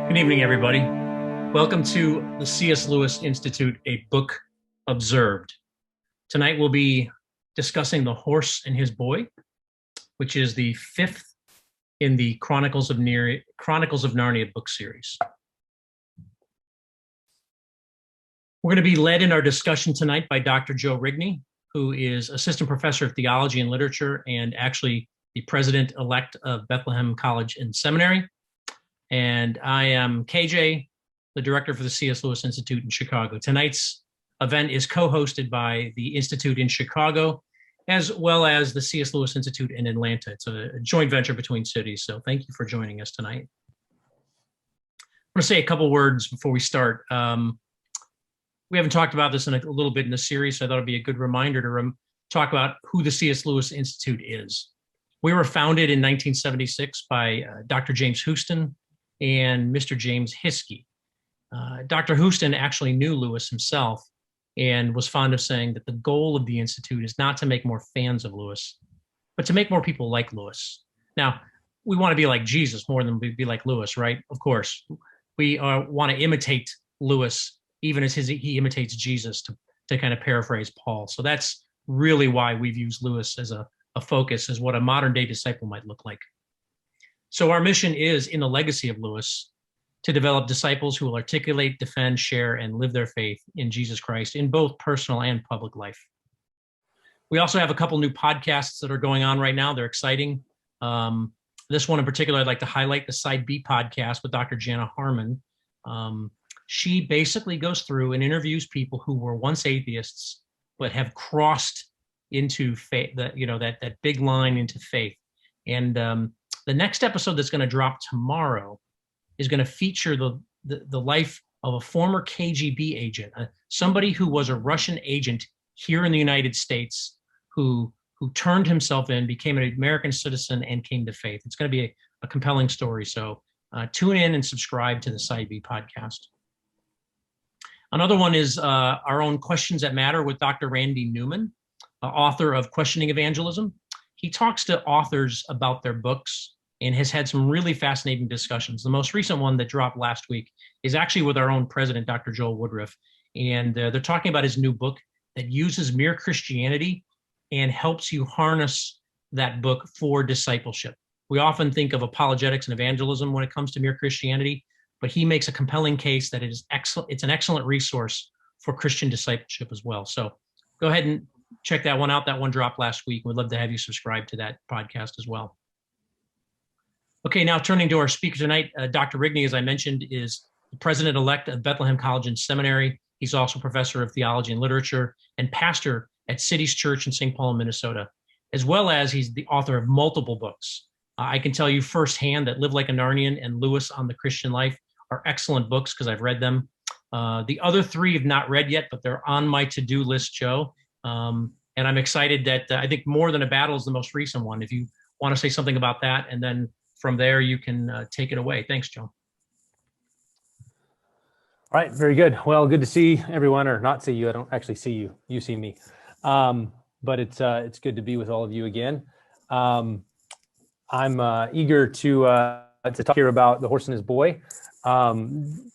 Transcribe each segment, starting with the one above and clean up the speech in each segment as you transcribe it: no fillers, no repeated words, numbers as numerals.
Good evening, everybody. Welcome to the C.S. Lewis Institute, A Book Observed. Tonight we'll be discussing The Horse and His Boy, which is the fifth in the Chronicles of Narnia book series. We're going to be led in our discussion tonight by Dr. Joe Rigney, who is Assistant Professor of Theology and Literature and actually the President-elect of Bethlehem College and Seminary. And I am KJ, the director for the C.S. Lewis Institute in Chicago. Tonight's event is co-hosted by the Institute in Chicago, as well as the C.S. Lewis Institute in Atlanta. It's a joint venture between cities, so thank you for joining us tonight. I'm going to say a couple words before we start. We haven't talked about this in a little bit in the series, so I thought it'd be a good reminder to talk about who the C.S. Lewis Institute is. We were founded in 1976 by Dr. James Houston and Mr. James Hiskey. Dr. Houston actually knew Lewis himself and was fond of saying that the goal of the Institute is not to make more fans of Lewis, but to make more people like Lewis. Now, we want to be like Jesus more than be like Lewis, right? Of course. We want to imitate Lewis, even as he imitates Jesus, to kind of paraphrase Paul. So that's really why we've used Lewis as a focus, as what a modern day disciple might look like. So our mission is, in the legacy of Lewis, to develop disciples who will articulate, defend, share, and live their faith in Jesus Christ in both personal and public life. We also have a couple new podcasts that are going on right now. They're exciting. This one in particular, I'd like to highlight, the Side B podcast with Dr. Jana Harmon. She basically goes through and interviews people who were once atheists, but have crossed into faith, that big line into faith. And the next episode that's going to drop tomorrow is going to feature the life of a former KGB agent, somebody who was a Russian agent here in the United States, who turned himself in, became an American citizen, and came to faith. It's going to be a compelling story. So tune in and subscribe to the Side B podcast. Another one is our own Questions That Matter with Dr. Randy Newman, author of Questioning Evangelism. He talks to authors about their books and has had some really fascinating discussions. The most recent one that dropped last week is actually with our own president, Dr. Joel Woodruff. And they're talking about his new book that uses Mere Christianity and helps you harness that book for discipleship. We often think of apologetics and evangelism when it comes to Mere Christianity, but he makes a compelling case that it is excellent. It's an excellent resource for Christian discipleship as well. So go ahead and check that one out. That one dropped last week. We'd love to have you subscribe to that podcast as well. Okay, now turning to our speaker tonight, Dr. Rigney, as I mentioned, is the president-elect of Bethlehem College and Seminary. He's also professor of theology and literature and pastor at Cities Church in St. Paul, Minnesota, as well as he's the author of multiple books. I can tell you firsthand that Live Like a Narnian and Lewis on the Christian Life are excellent books because I've read them. The other three have not read yet, but they're on my to-do list, Joe. And I'm excited that I think More Than a Battle is the most recent one. If you want to say something about that, and then from there you can take it away. Thanks, Joe. All right, very good. Well, good to see everyone, or not see you. I don't actually see you. You see me. But it's good to be with all of you again. I'm eager to talk here about The Horse and His Boy. To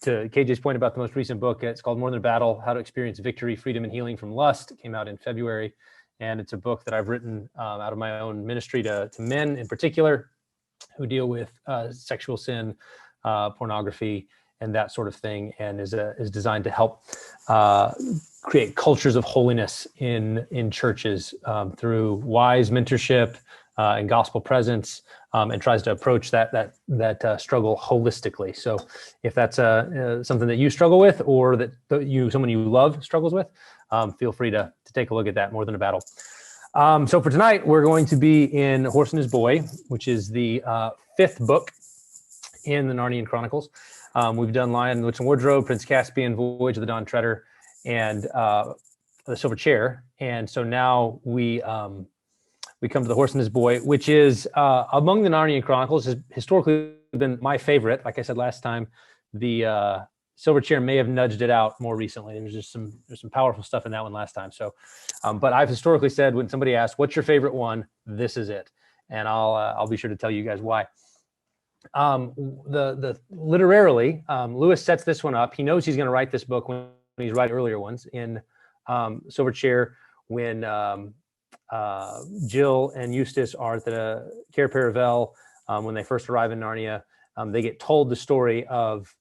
KJ's point about the most recent book, it's called More Than a Battle: How to Experience Victory, Freedom, and Healing from Lust. It came out in February, and it's a book that I've written out of my own ministry to men in particular who deal with sexual sin, pornography, and that sort of thing, and is designed to help create cultures of holiness in churches through wise mentorship and gospel presence, and tries to approach that struggle holistically. So if that's something that you struggle with, or that someone you love struggles with, feel free to take a look at that, More Than a Battle. So for tonight, we're going to be in Horse and His Boy, which is the fifth book in the Narnian Chronicles. We've done Lion, Witch and Wardrobe, Prince Caspian, Voyage of the Dawn Treader, and the Silver Chair. And so now we come to The Horse and His Boy, which is among the Narnian Chronicles, has historically been my favorite. Like I said last time, the Silver Chair may have nudged it out more recently, and there's some powerful stuff in that one last time. So, but I've historically said, when somebody asks, "What's your favorite one?" this is it, and I'll be sure to tell you guys why. The literarily, Lewis sets this one up. He knows he's going to write this book when he's writing earlier ones in Silver Chair, when Jill and Eustace are at the Cair Paravel, when they first arrive in Narnia. They get told the story of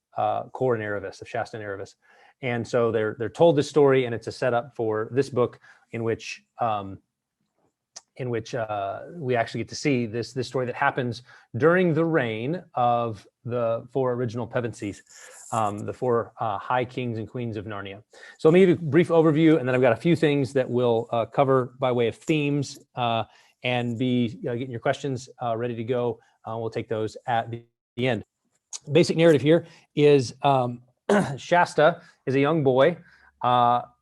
Cor and Aravis, of Shasta and Aravis, and so they're told this story, and it's a setup for this book in which we actually get to see this story that happens during the reign of the four original Pevensies, the four high kings and queens of Narnia. So let me give you a brief overview, and then I've got a few things that we'll cover by way of themes, and be getting your questions ready to go. We'll take those at the end. Basic narrative here is Shasta is a young boy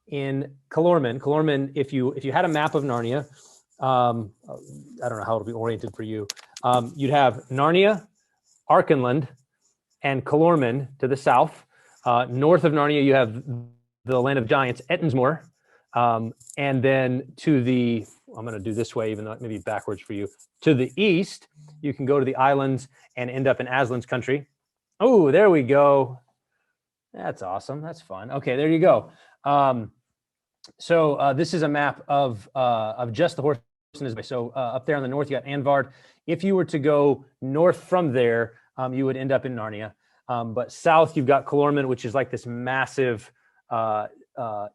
in Calormen. Calormen, if you had a map of Narnia, I don't know how it'll be oriented for you. You'd have Narnia, Archenland, and Calormen to the south. North of Narnia, you have the land of giants, Ettensmoor. And then to the, I'm going to do this way, even though it may be backwards for you. To the east, you can go to the islands and end up in Aslan's country. Oh, there we go. That's awesome. That's fun. Okay, there you go. So this is a map of just the horse in his way. So up there on the north, you got Anvard. If you were to go north from there, you would end up in Narnia. But south, you've got Calormen, which is like this massive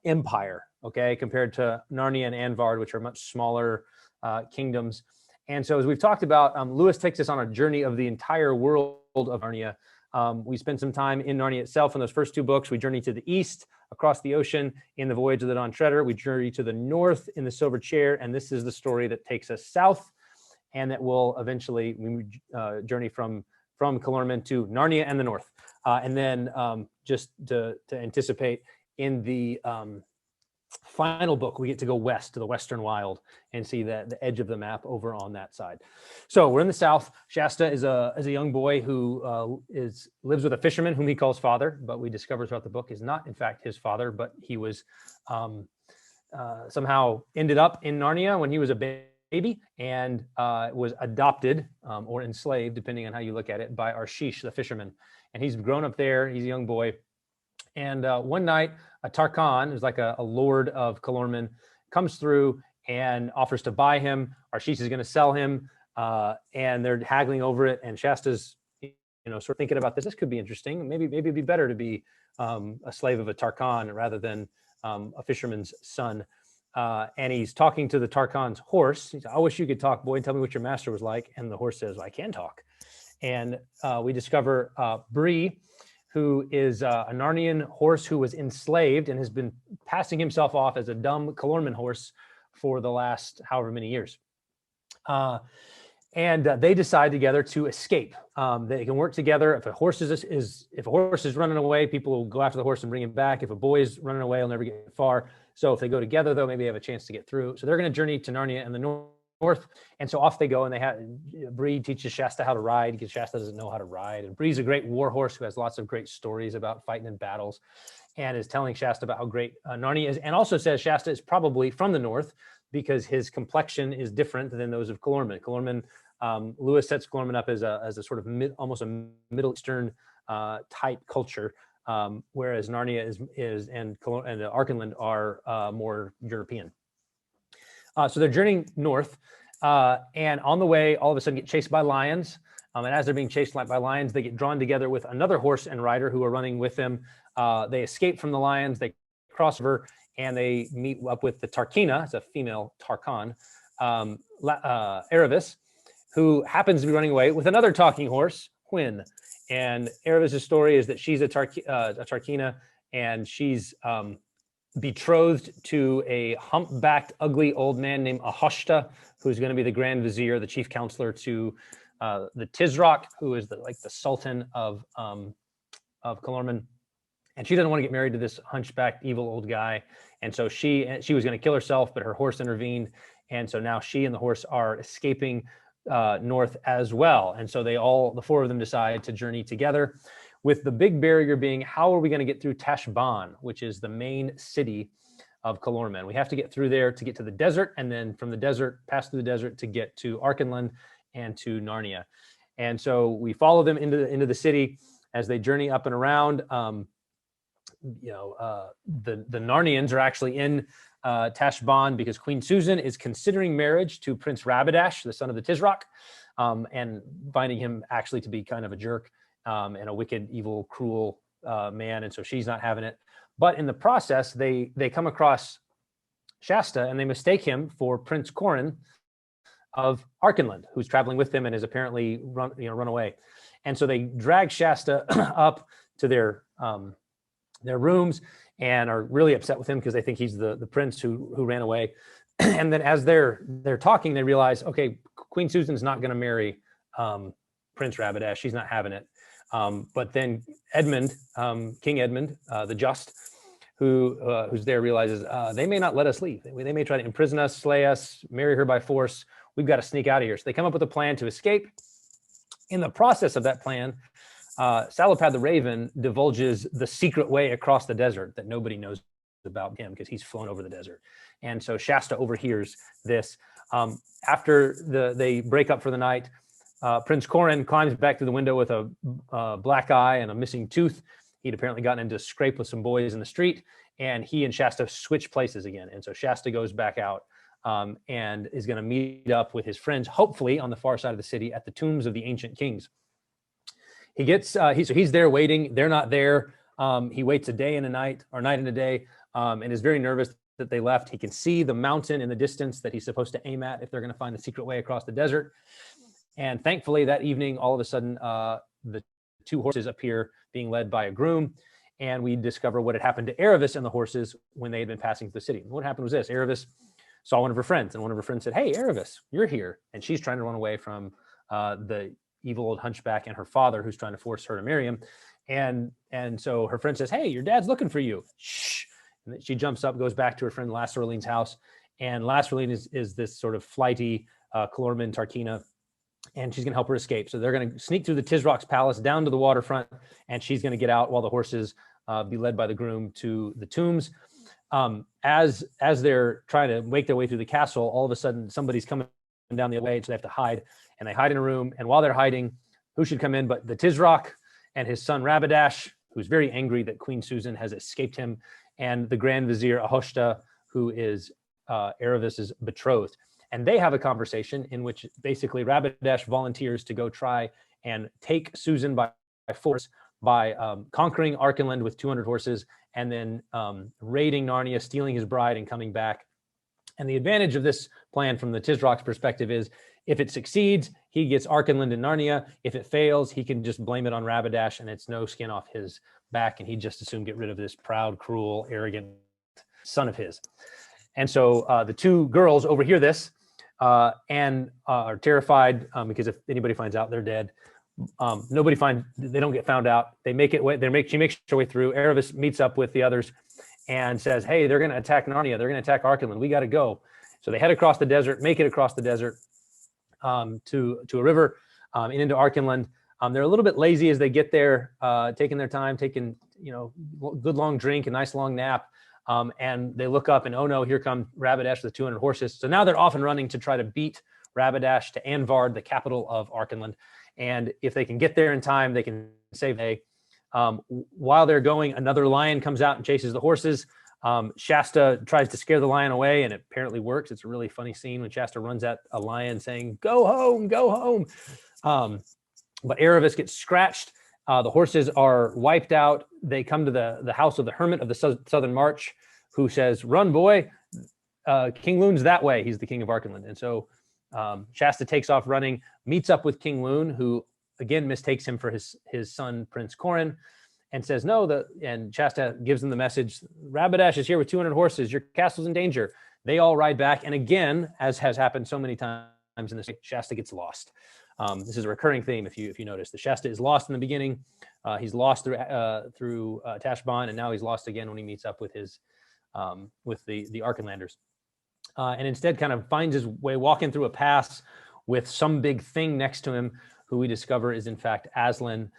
empire, okay, compared to Narnia and Anvard, which are much smaller kingdoms. And so as we've talked about, Lewis takes us on a journey of the entire world of Narnia. We spend some time in Narnia itself in those first two books. We journey to the east, across the ocean in The Voyage of the Dawn Treader. We journey to the north in The Silver Chair, and this is the story that takes us south, and that will eventually journey from Calormen to Narnia and the north. And then just to anticipate, in the final book, we get to go west to the Western Wild and see the edge of the map over on that side. So we're in the south. Shasta is a young boy who lives with a fisherman whom he calls father, but we discover throughout the book is not in fact his father, but he was somehow ended up in Narnia when he was a baby, and was adopted or enslaved, depending on how you look at it, by Arshish, the fisherman. And he's grown up there. He's a young boy. And one night, a Tarkan, who's like a lord of Calormen, comes through and offers to buy him. Arshish is going to sell him, and they're haggling over it. And Shasta's, sort of thinking about this. This could be interesting. Maybe it'd be better to be a slave of a Tarkan rather than a fisherman's son. And he's talking to the Tarkan's horse. He says, "I wish you could talk, boy, and tell me what your master was like." And the horse says, "I can talk." And we discover Bree, who is a Narnian horse who was enslaved and has been passing himself off as a dumb Calormen horse for the last however many years. And they decide together to escape. They can work together. If a horse is running away, people will go after the horse and bring him back. If a boy is running away, he'll never get far. So if they go together, though, maybe they have a chance to get through. So they're going to journey to Narnia and the north. And so off they go, and Bree teaches Shasta how to ride, because Shasta doesn't know how to ride. And Bree's a great war horse who has lots of great stories about fighting in battles, and is telling Shasta about how great Narnia is, and also says Shasta is probably from the north because his complexion is different than those of Calormen. Calormen, Lewis sets Calormen up as a sort of almost a Middle Eastern type culture, whereas Narnia and Archenland are more European. So they're journeying north, and on the way, all of a sudden get chased by lions. And as they're being chased by lions, they get drawn together with another horse and rider who are running with them. They escape from the lions, they cross over, and they meet up with the Tarkina, it's a female Tarkan, Aravis, who happens to be running away with another talking horse, Hwin. And Aravis' story is that she's a Tarkina, and she's betrothed to a humpbacked, ugly old man named Ahoshta, who's going to be the Grand Vizier, the chief counselor to the Tizrak, who is the Sultan of Calormen. And she doesn't want to get married to this hunchbacked, evil old guy. And so she was going to kill herself, but her horse intervened. And so now she and the horse are escaping north as well. And so the four of them decide to journey together, with the big barrier being, how are we going to get through Tashbaan, which is the main city of Calormen? We have to get through there to get to the desert, and then from the desert, pass through the desert to get to Archenland and to Narnia. And so we follow them into the city as they journey up and around. The Narnians are actually in Tashbaan because Queen Susan is considering marriage to Prince Rabadash, the son of the Tisroc, and finding him actually to be kind of a jerk and a wicked, evil, cruel man. And so she's not having it. But in the process, they come across Shasta and they mistake him for Prince Corin of Arkenland, who's traveling with them and is apparently run away. And so they drag Shasta up to their rooms and are really upset with him because they think he's the prince who ran away. And then as they're talking, they realize, okay, Queen Susan's not going to marry Prince Rabadash. She's not having it. But then Edmund, King Edmund, the Just, who's there, realizes they may not let us leave. They may try to imprison us, slay us, marry her by force. We've got to sneak out of here. So they come up with a plan to escape. In the process of that plan, Salopad the Raven divulges the secret way across the desert that nobody knows about him because he's flown over the desert. And so Shasta overhears this. After they break up for the night, Prince Corin climbs back through the window with a black eye and a missing tooth. He'd apparently gotten into a scrape with some boys in the street, and he and Shasta switch places again. And so Shasta goes back out and is going to meet up with his friends, hopefully on the far side of the city at the tombs of the ancient kings. He gets he's there waiting. They're not there. He waits a day and a night, or night and a day, and is very nervous that they left. He can see the mountain in the distance that he's supposed to aim at if they're going to find the secret way across the desert. And thankfully, that evening, all of a sudden, the two horses appear being led by a groom, and we discover what had happened to Erebus and the horses when they had been passing through the city. And what happened was this: Erebus saw one of her friends, and one of her friends said, "Hey, Erebus, you're here," and she's trying to run away from the evil old hunchback and her father, who's trying to force her to marry him. And so her friend says, "Hey, your dad's looking for you." Shh. And she jumps up, goes back to her friend Lasserline's house, and Lasserline is this sort of flighty Calormen Tarkina, and she's going to help her escape. So they're going to sneak through the Tisroc's palace down to the waterfront, and she's going to get out while the horses be led by the groom to the tombs. As they're trying to make their way through the castle, all of a sudden somebody's coming down the way, so they have to hide, and they hide in a room. And while they're hiding, who should come in but the Tisroc and his son Rabadash, who's very angry that Queen Susan has escaped him, and the Grand Vizier Ahoshta, who is Erebus's betrothed. And they have a conversation in which basically Rabadash volunteers to go try and take Susan by force by conquering Arkenland with 200 horses and then raiding Narnia, stealing his bride and coming back. And the advantage of this plan from the Tisroc's perspective is if it succeeds, he gets Arkenland and Narnia. If it fails, he can just blame it on Rabadash and it's no skin off his back. And he'd just as soon get rid of this proud, cruel, arrogant son of his. And so the two girls overhear this and are terrified because if anybody finds out, they're dead. They don't get found out. She makes her way through. Erebus meets up with the others and says, "Hey, they're going to attack Narnia. They're going to attack Arkenland. We got to go." So they head across the desert, make it across the desert to a river and into Arkenland. They're a little bit lazy as they get there, taking their time, taking good long drink, a nice long nap. And they look up and, oh no, here come Rabadash with 200 horses. So now they're off and running to try to beat Rabadash to Anvard, the capital of Arkenland. And if they can get there in time, they can save the day. While they're going, another lion comes out and chases the horses. Shasta tries to scare the lion away, and it apparently works. It's a really funny scene when Shasta runs at a lion saying, "Go home, go home." But Erebus gets scratched. The horses are wiped out. They come to the house of the hermit of the Southern March, who says, "Run, boy. King Loon's that way." He's the king of Arkenland. And so Shasta takes off running, meets up with King Loon, who again mistakes him for his son, Prince Corin, and says, "No." And Shasta gives them the message, "Rabadash is here with 200 horses. Your castle's in danger." They all ride back. And again, as has happened so many times in this, Shasta gets lost. This is a recurring theme, if you notice. The Shasta is lost in the beginning. He's lost through Tashbaan, and now he's lost again when he meets up with his with the Arkenlanders. And instead kind of finds his way walking through a pass with some big thing next to him, who we discover is in fact Aslan.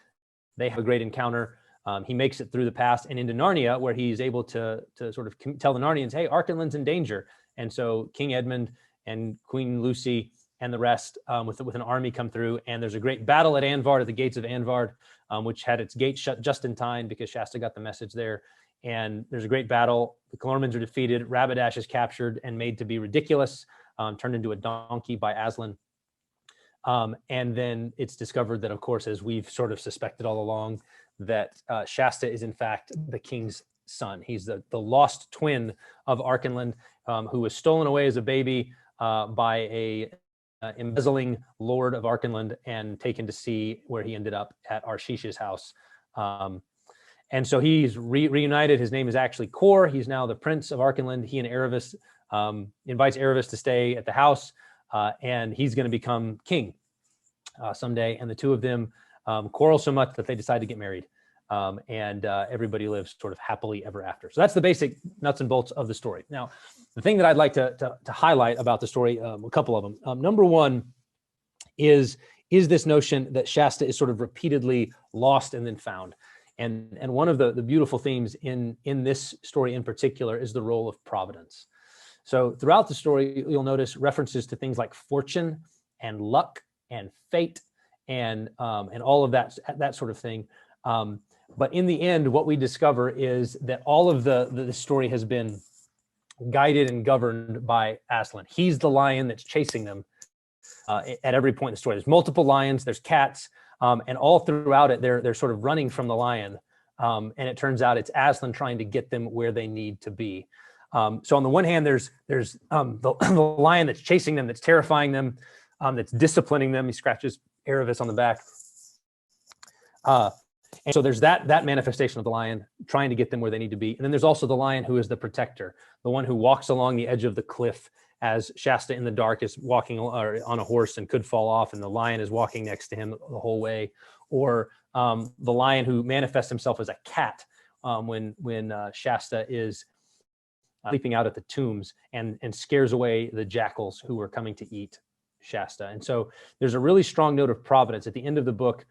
They have a great encounter. He makes it through the pass and into Narnia, where he's able to sort of tell the Narnians, "Hey, Arkenland's in danger." And so King Edmund and Queen Lucy and the rest with an army come through. And there's a great battle at Anvard, at the gates of Anvard, which had its gates shut just in time because Shasta got the message there. And there's a great battle. The Calormens are defeated. Rabadash is captured and made to be ridiculous, turned into a donkey by Aslan. And then it's discovered that, of course, as we've sort of suspected all along, that Shasta is in fact the king's son. He's the lost twin of Archenland, who was stolen away as a baby by a embezzling lord of Archenland and taken to sea, where he ended up at Arshish's house. And so he's reunited. His name is actually Kor. He's now the prince of Archenland. He and Erebus invites Erebus to stay at the house, and he's going to become king someday. And the two of them quarrel so much that they decide to get married. And everybody lives sort of happily ever after. So that's the basic nuts and bolts of the story. Now, the thing that I'd like to highlight about the story, a couple of them. Number one is this notion that Shasta is sort of repeatedly lost and then found. And one of the beautiful themes in this story in particular is the role of providence. So throughout the story, you'll notice references to things like fortune and luck and fate and all of that sort of thing. But in the end, what we discover is that all of the story has been guided and governed by Aslan. He's the lion that's chasing them at every point in the story. There's multiple lions, there's cats, and all throughout it, they're sort of running from the lion. And it turns out it's Aslan trying to get them where they need to be. So on the one hand, there's the lion that's chasing them, that's terrifying them, that's disciplining them. He scratches Erebus on the back. And so there's that manifestation of the lion trying to get them where they need to be. And then there's also the lion who is the protector, the one who walks along the edge of the cliff as Shasta in the dark is walking on a horse and could fall off, and the lion is walking next to him the whole way. Or the lion who manifests himself as a cat when Shasta is sleeping out at the tombs and scares away the jackals who are coming to eat Shasta. And so there's a really strong note of providence. At the end of the book,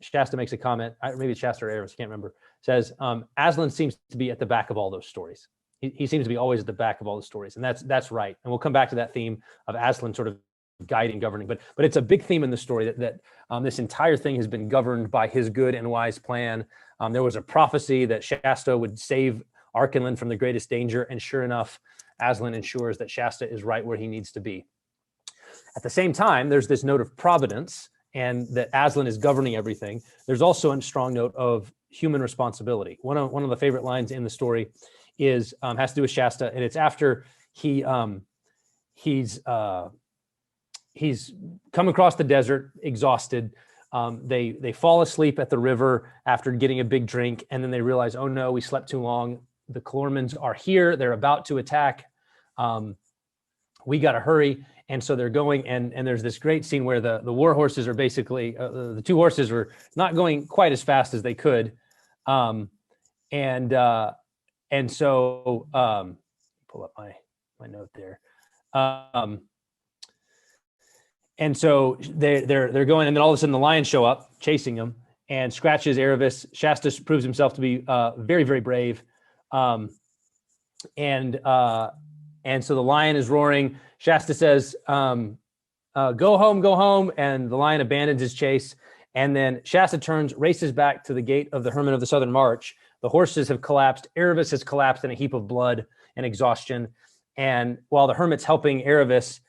Shasta makes a comment, maybe it's Shasta or Erebus, I can't remember, says, Aslan seems to be at the back of all those stories. He seems to be always at the back of all the stories. And that's right. And we'll come back to that theme of Aslan sort of guiding, governing. But it's a big theme in the story that this entire thing has been governed by his good and wise plan. There was a prophecy that Shasta would save Archenland from the greatest danger. And sure enough, Aslan ensures that Shasta is right where he needs to be. At the same time, there's this note of providence, and that Aslan is governing everything. There's also a strong note of human responsibility. One of the favorite lines in the story is has to do with Shasta, and it's after he's come across the desert exhausted. They fall asleep at the river after getting a big drink, and then they realize, oh no, we slept too long. The Calormens are here. They're about to attack. We got to hurry. And so they're going, and there's this great scene where the war horses are basically, the two horses were not going quite as fast as they could. And so pull up my note there. And so they're going, and then all of a sudden the lions show up chasing them and scratches Erebus. Shasta proves himself to be very, very brave. And so the lion is roaring. Shasta says, go home. And the lion abandons his chase. And then Shasta turns, races back to the gate of the Hermit of the Southern March. The horses have collapsed. Erebus has collapsed in a heap of blood and exhaustion. And while the Hermit's helping Erebus,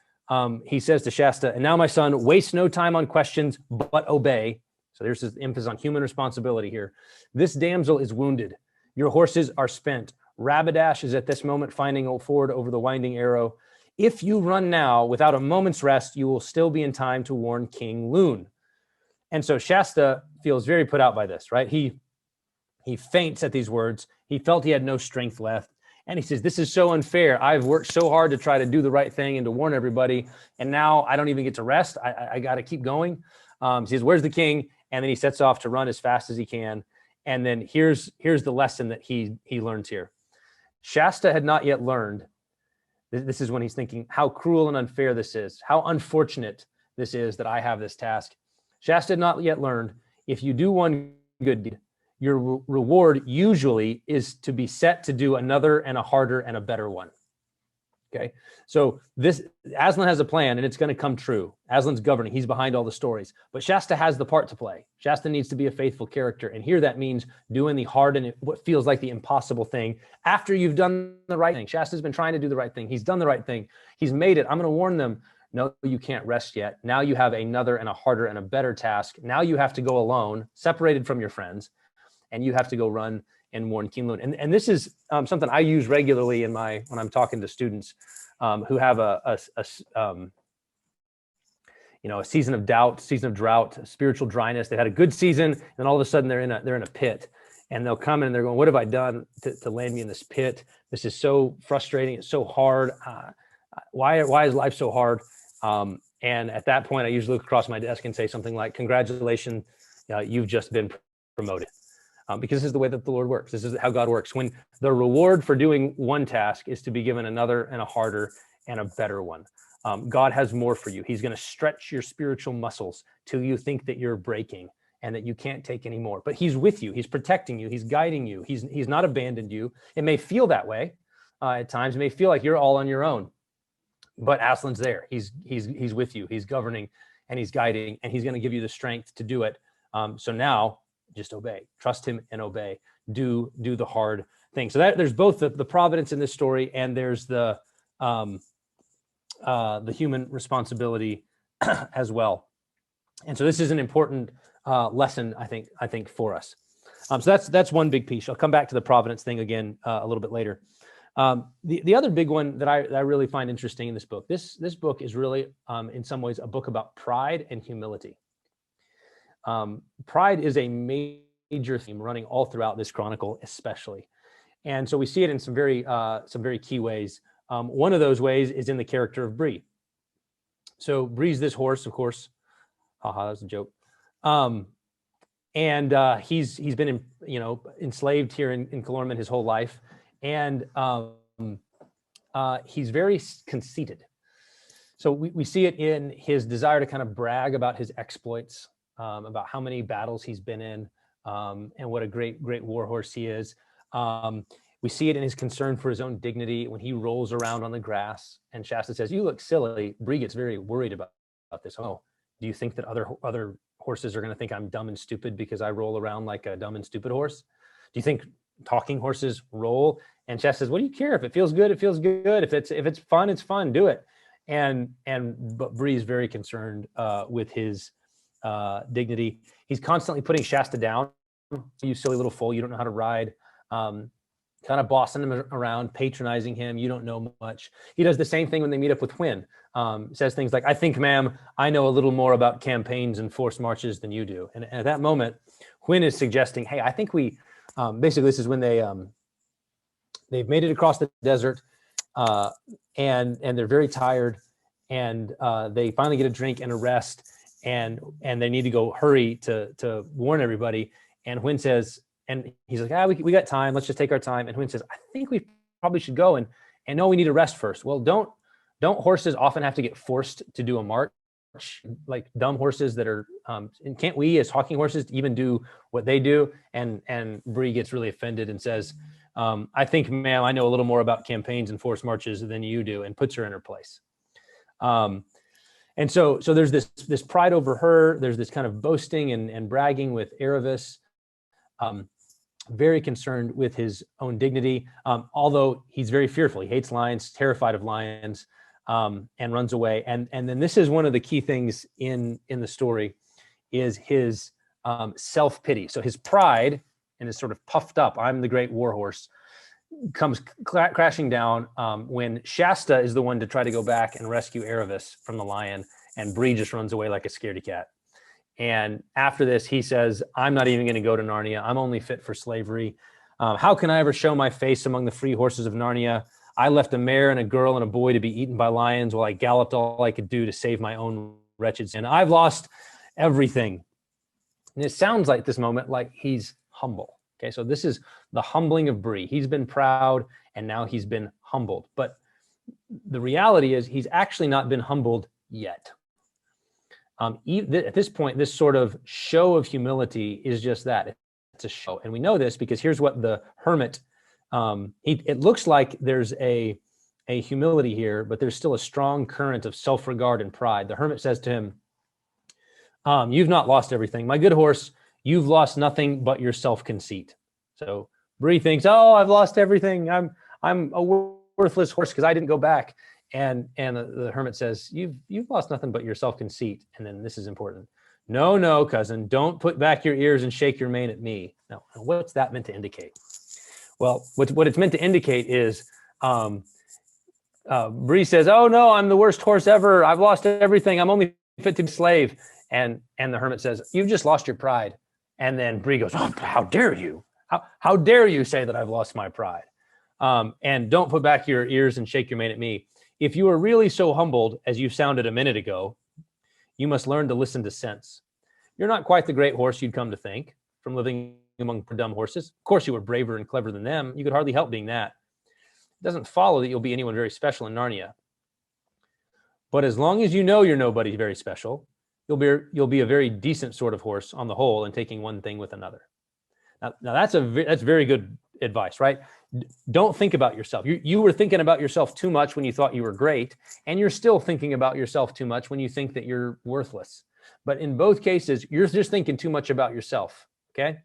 he says to Shasta, and now, my son, waste no time on questions, but obey. So there's this emphasis on human responsibility here. This damsel is wounded. Your horses are spent. Rabadash is at this moment finding a ford over the winding arrow. If you run now without a moment's rest, you will still be in time to warn King Loon. And so Shasta feels very put out by this, right? He faints at these words. He felt he had no strength left. And he says, this is so unfair. I've worked so hard to try to do the right thing and to warn everybody. And now I don't even get to rest. I got to keep going. He says, where's the king? And then he sets off to run as fast as he can. And then here's the lesson that he learns here. Shasta had not yet learned. This is when he's thinking how cruel and unfair this is, how unfortunate this is that I have this task. Shasta had not yet learned, if you do one good deed, your reward usually is to be set to do another and a harder and a better one. Okay. So Aslan has a plan and it's going to come true. Aslan's governing. He's behind all the stories, but Shasta has the part to play. Shasta needs to be a faithful character. And here that means doing the hard and what feels like the impossible thing after you've done the right thing. Shasta's been trying to do the right thing. He's done the right thing. He's made it. I'm going to warn them. No, you can't rest yet. Now you have another and a harder and a better task. Now you have to go alone, separated from your friends, and you have to go run and warn King Lun. And this is something I use regularly when I'm talking to students who have a season of doubt, season of drought, spiritual dryness. They had a good season, and all of a sudden they're in a pit, and they'll come in and they're going, "What have I done to land me in this pit? This is so frustrating. It's so hard. Why is life so hard?" And at that point, I usually look across my desk and say something like, "Congratulations, you've just been promoted." Because this is the way that the Lord works. This is how God works. When the reward for doing one task is to be given another and a harder and a better one. God has more for you. He's going to stretch your spiritual muscles till you think that you're breaking and that you can't take any more. But he's with you. He's protecting you. He's guiding you. He's not abandoned you. It may feel that way at times. It may feel like you're all on your own. But Aslan's there. He's with you. He's governing and he's guiding, and he's going to give you the strength to do it. So now, just obey, trust him and obey, do the hard thing. So there's both the providence in this story, and there's the human responsibility as well. And so this is an important lesson, I think for us. So that's one big piece. I'll come back to the providence thing again a little bit later. The other big one that I really find interesting in this book, this book is really in some ways a book about pride and humility. Pride is a major theme running all throughout this chronicle, especially. And so we see it in some very key ways. One of those ways is in the character of Bree. So Bree's this horse, of course. Haha, that's a joke. And he's been enslaved here in Calormen his whole life, and he's very conceited. So we see it in his desire to kind of brag about his exploits, about how many battles he's been in, and what a great war horse he is. We see it in his concern for his own dignity when he rolls around on the grass and Shasta says, "You look silly." Bree gets very worried about this. "Oh, do you think that other horses are going to think I'm dumb and stupid because I roll around like a dumb and stupid horse? Do you think talking horses roll?" And Shasta says, "What do you care? If it feels good, it feels good. If it's fun, it's fun. Do it." But Bree is very concerned with his dignity. He's constantly putting Shasta down. "You silly little fool, you don't know how to ride." Kind of bossing him around, patronizing him. "You don't know much." He does the same thing when they meet up with Hwin. Says things like, "I think, ma'am, I know a little more about campaigns and forced marches than you do." And at that moment, Hwin is suggesting, "Hey, I think we," basically this is when they've made it across the desert, and they're very tired, and they finally get a drink and a rest, and they need to go hurry to warn everybody. And Hwin says, and he's like, we got time. Let's just take our time. And Hwin says, "I think we probably should go. And no, we need to rest first." "Well, don't horses often have to get forced to do a march, like dumb horses that are, and can't we as talking horses even do what they do?" And Bree gets really offended and says, "I think, ma'am, I know a little more about campaigns and forced marches than you do," and puts her in her place. And so there's this pride over her. There's this kind of boasting and bragging with Aravis. Very concerned with his own dignity, although he's very fearful. He hates lions, terrified of lions, and runs away. And then this is one of the key things in the story is his self-pity. So his pride and his sort of puffed up, "I'm the great war horse," comes crashing down when Shasta is the one to try to go back and rescue Aravis from the lion, and Bree just runs away like a scaredy cat. And after this, he says, "I'm not even going to go to Narnia. I'm only fit for slavery. How can I ever show my face among the free horses of Narnia? I left a mare and a girl and a boy to be eaten by lions while I galloped all I could do to save my own wretched sin. I've lost everything." And it sounds like this moment like he's humble. Okay, so this is the humbling of Bree. He's been proud and now he's been humbled. But the reality is he's actually not been humbled yet. At this point, this sort of show of humility is just that. It's a show. And we know this because here's what the hermit, it looks like there's a a humility here, but there's still a strong current of self-regard and pride. The hermit says to him, you've not lost everything. My good horse, you've lost nothing but your self-conceit. So Bree thinks, oh, I've lost everything. I'm a worthless horse because I didn't go back. And the hermit says, you've lost nothing but your self-conceit. And then this is important. No, cousin, don't put back your ears and shake your mane at me. Now, what's that meant to indicate? Well, what it's meant to indicate is Bree says, oh no, I'm the worst horse ever. I've lost everything. I'm only fit to be a slave. And the hermit says, you've just lost your pride. And then Bree goes, oh, how dare you? How dare you say that I've lost my pride? And don't put back your ears and shake your mane at me. If you are really so humbled as you sounded a minute ago, you must learn to listen to sense. You're not quite the great horse you'd come to think from living among dumb horses. Of course, you were braver and clever than them. You could hardly help being that. It doesn't follow that you'll be anyone very special in Narnia. But as long as you know you're nobody very special, you'll be a very decent sort of horse on the whole and taking one thing with another. Now that's very good advice, right? Don't think about yourself. You were thinking about yourself too much when you thought you were great, and you're still thinking about yourself too much when you think that you're worthless. But in both cases, you're just thinking too much about yourself. Okay,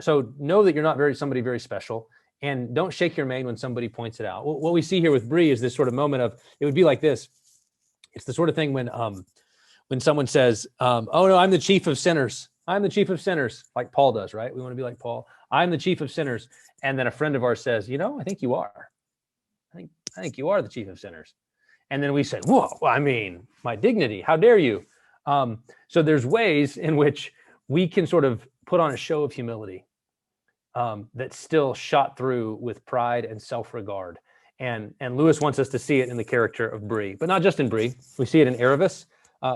so know that you're not somebody very special, and don't shake your mane when somebody points it out. What we see here with Bree is this sort of moment of, it would be like this. It's the sort of thing when someone says, oh no, I'm the chief of sinners. I'm the chief of sinners, like Paul does, right? We want to be like Paul. I'm the chief of sinners. And then a friend of ours says, I think you are. I think you are the chief of sinners. And then we say, whoa, I mean, my dignity, how dare you? So there's ways in which we can sort of put on a show of humility that's still shot through with pride and self-regard. And Lewis wants us to see it in the character of Bree, but not just in Bree. We see it in Aravis,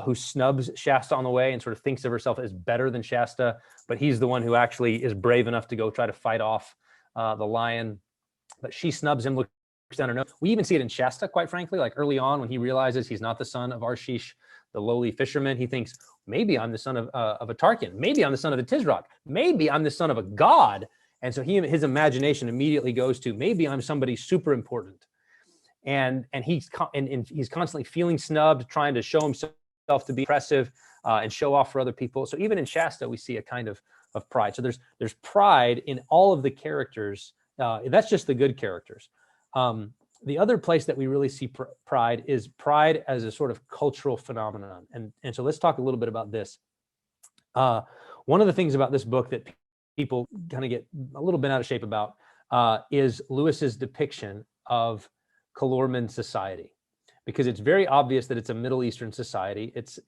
who snubs Shasta on the way and sort of thinks of herself as better than Shasta, but he's the one who actually is brave enough to go try to fight off the lion. But she snubs him, looks down her nose. We even see it in Shasta, quite frankly, like early on when he realizes he's not the son of Arshish, the lowly fisherman. He thinks, maybe I'm the son of a Tarkin. Maybe I'm the son of a Tizrock. Maybe I'm the son of a god. And so his imagination immediately goes to, maybe I'm somebody super important. And he's constantly feeling snubbed, trying to show himself to be impressive and show off for other people. So even in Shasta, we see a kind of pride. So there's pride in all of the characters. That's just the good characters. The other place that we really see pride is pride as a sort of cultural phenomenon. And so let's talk a little bit about this. One of the things about this book that people kind of get a little bit out of shape about is Lewis's depiction of Calormen society, because it's very obvious that it's a Middle Eastern society. It's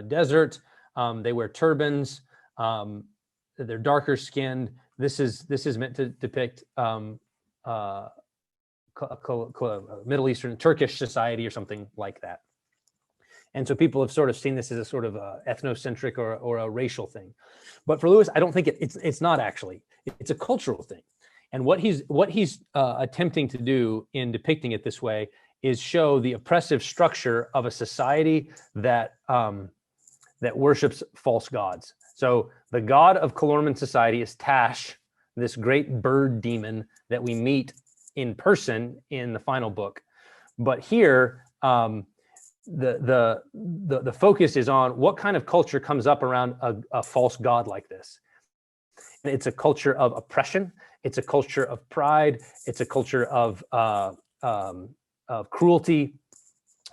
desert. They wear turbans. They're darker skinned. This is meant to depict Middle Eastern Turkish society or something like that. And so people have sort of seen this as a sort of ethnocentric or a racial thing. But for Lewis, I don't think it's not actually. It's a cultural thing. And what he's attempting to do in depicting it this way is show the oppressive structure of a society that worships false gods. So the god of Calormen society is Tash, this great bird demon that we meet in person in the final book. But here, the focus is on what kind of culture comes up around a false god like this. And it's a culture of oppression. It's a culture of pride. It's a culture of cruelty.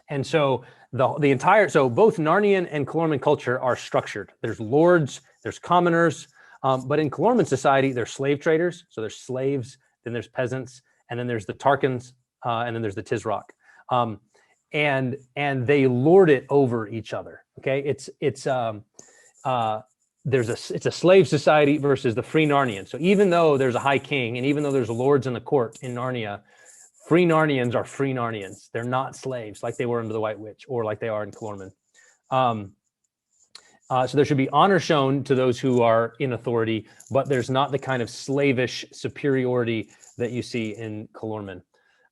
And so so both Narnian and Calormen culture are structured. There's lords, there's commoners, but in Calormen society, there's slave traders. So there's slaves, then there's peasants, and then there's the Tarkans, and then there's the Tizrock. And they lord it over each other. Okay, it's a slave society versus the free Narnian. So even though there's a high king, and even though there's lords in the court in Narnia, free Narnians are free Narnians. They're not slaves like they were under the White Witch or like they are in Calormen. So there should be honor shown to those who are in authority, but there's not the kind of slavish superiority that you see in Calormen.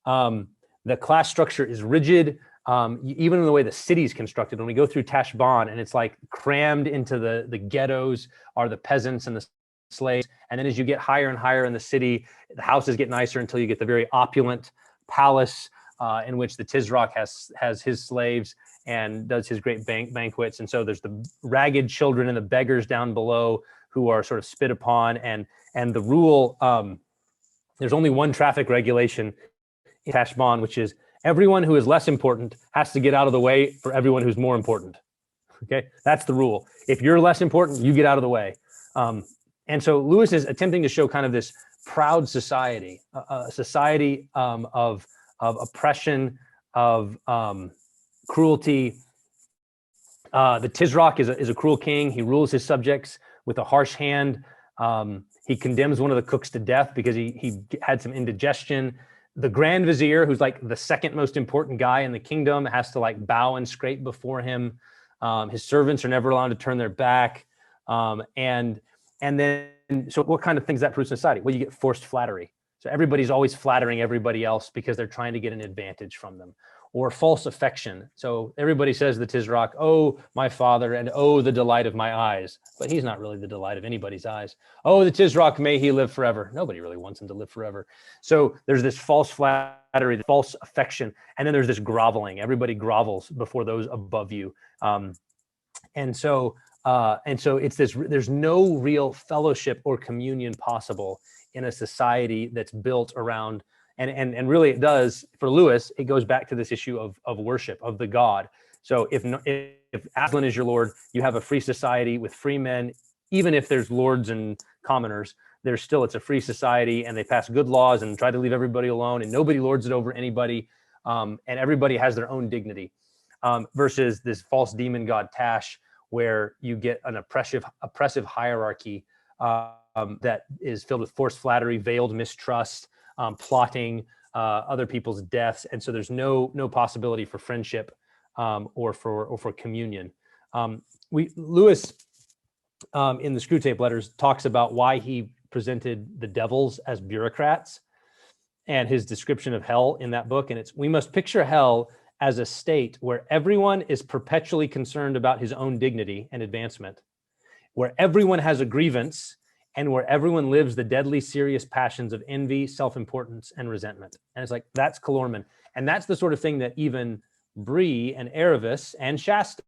The class structure is rigid, even in the way the city is constructed. When we go through Tashbaan, and it's like crammed into the ghettos are the peasants and the slaves. And then as you get higher and higher in the city, the houses get nicer until you get the very opulent palace in which the Tizrock has his slaves and does his great banquets. And so there's the ragged children and the beggars down below who are sort of spit upon. And the rule, there's only one traffic regulation in Tashbaan, which is everyone who is less important has to get out of the way for everyone who's more important. Okay, that's the rule. If you're less important, you get out of the way. And so Lewis is attempting to show kind of this proud society, a society of oppression, of cruelty. The Tizrock is a cruel king. He rules his subjects with a harsh hand. He condemns one of the cooks to death because he had some indigestion. The Grand Vizier, who's like the second most important guy in the kingdom, has to like bow and scrape before him. His servants are never allowed to turn their back. And then, so what kind of things that produce in society? Well, you get forced flattery. So everybody's always flattering everybody else because they're trying to get an advantage from them. Or false affection. So everybody says to the Tizrock, oh, my father, and oh, the delight of my eyes. But he's not really the delight of anybody's eyes. Oh, the Tizrock, may he live forever. Nobody really wants him to live forever. So there's this false flattery, the false affection, and then there's this groveling. Everybody grovels before those above you. And so it's this, there's no real fellowship or communion possible in a society that's built around, and really it does, for Lewis, it goes back to this issue of worship, of the God. So if Aslan is your Lord, you have a free society with free men, even if there's lords and commoners, it's a free society, and they pass good laws and try to leave everybody alone, and nobody lords it over anybody, and everybody has their own dignity, versus this false demon god Tash, where you get an oppressive hierarchy that is filled with forced flattery, veiled mistrust, plotting other people's deaths, and so there's no possibility for friendship or for communion. Lewis in the Screwtape Letters talks about why he presented the devils as bureaucrats, and his description of hell in that book. And we must picture hell as a state where everyone is perpetually concerned about his own dignity and advancement, where everyone has a grievance, and where everyone lives the deadly serious passions of envy, self-importance, and resentment. And it's like, that's Calormen. And that's the sort of thing that even Bree and Erebus and Shasta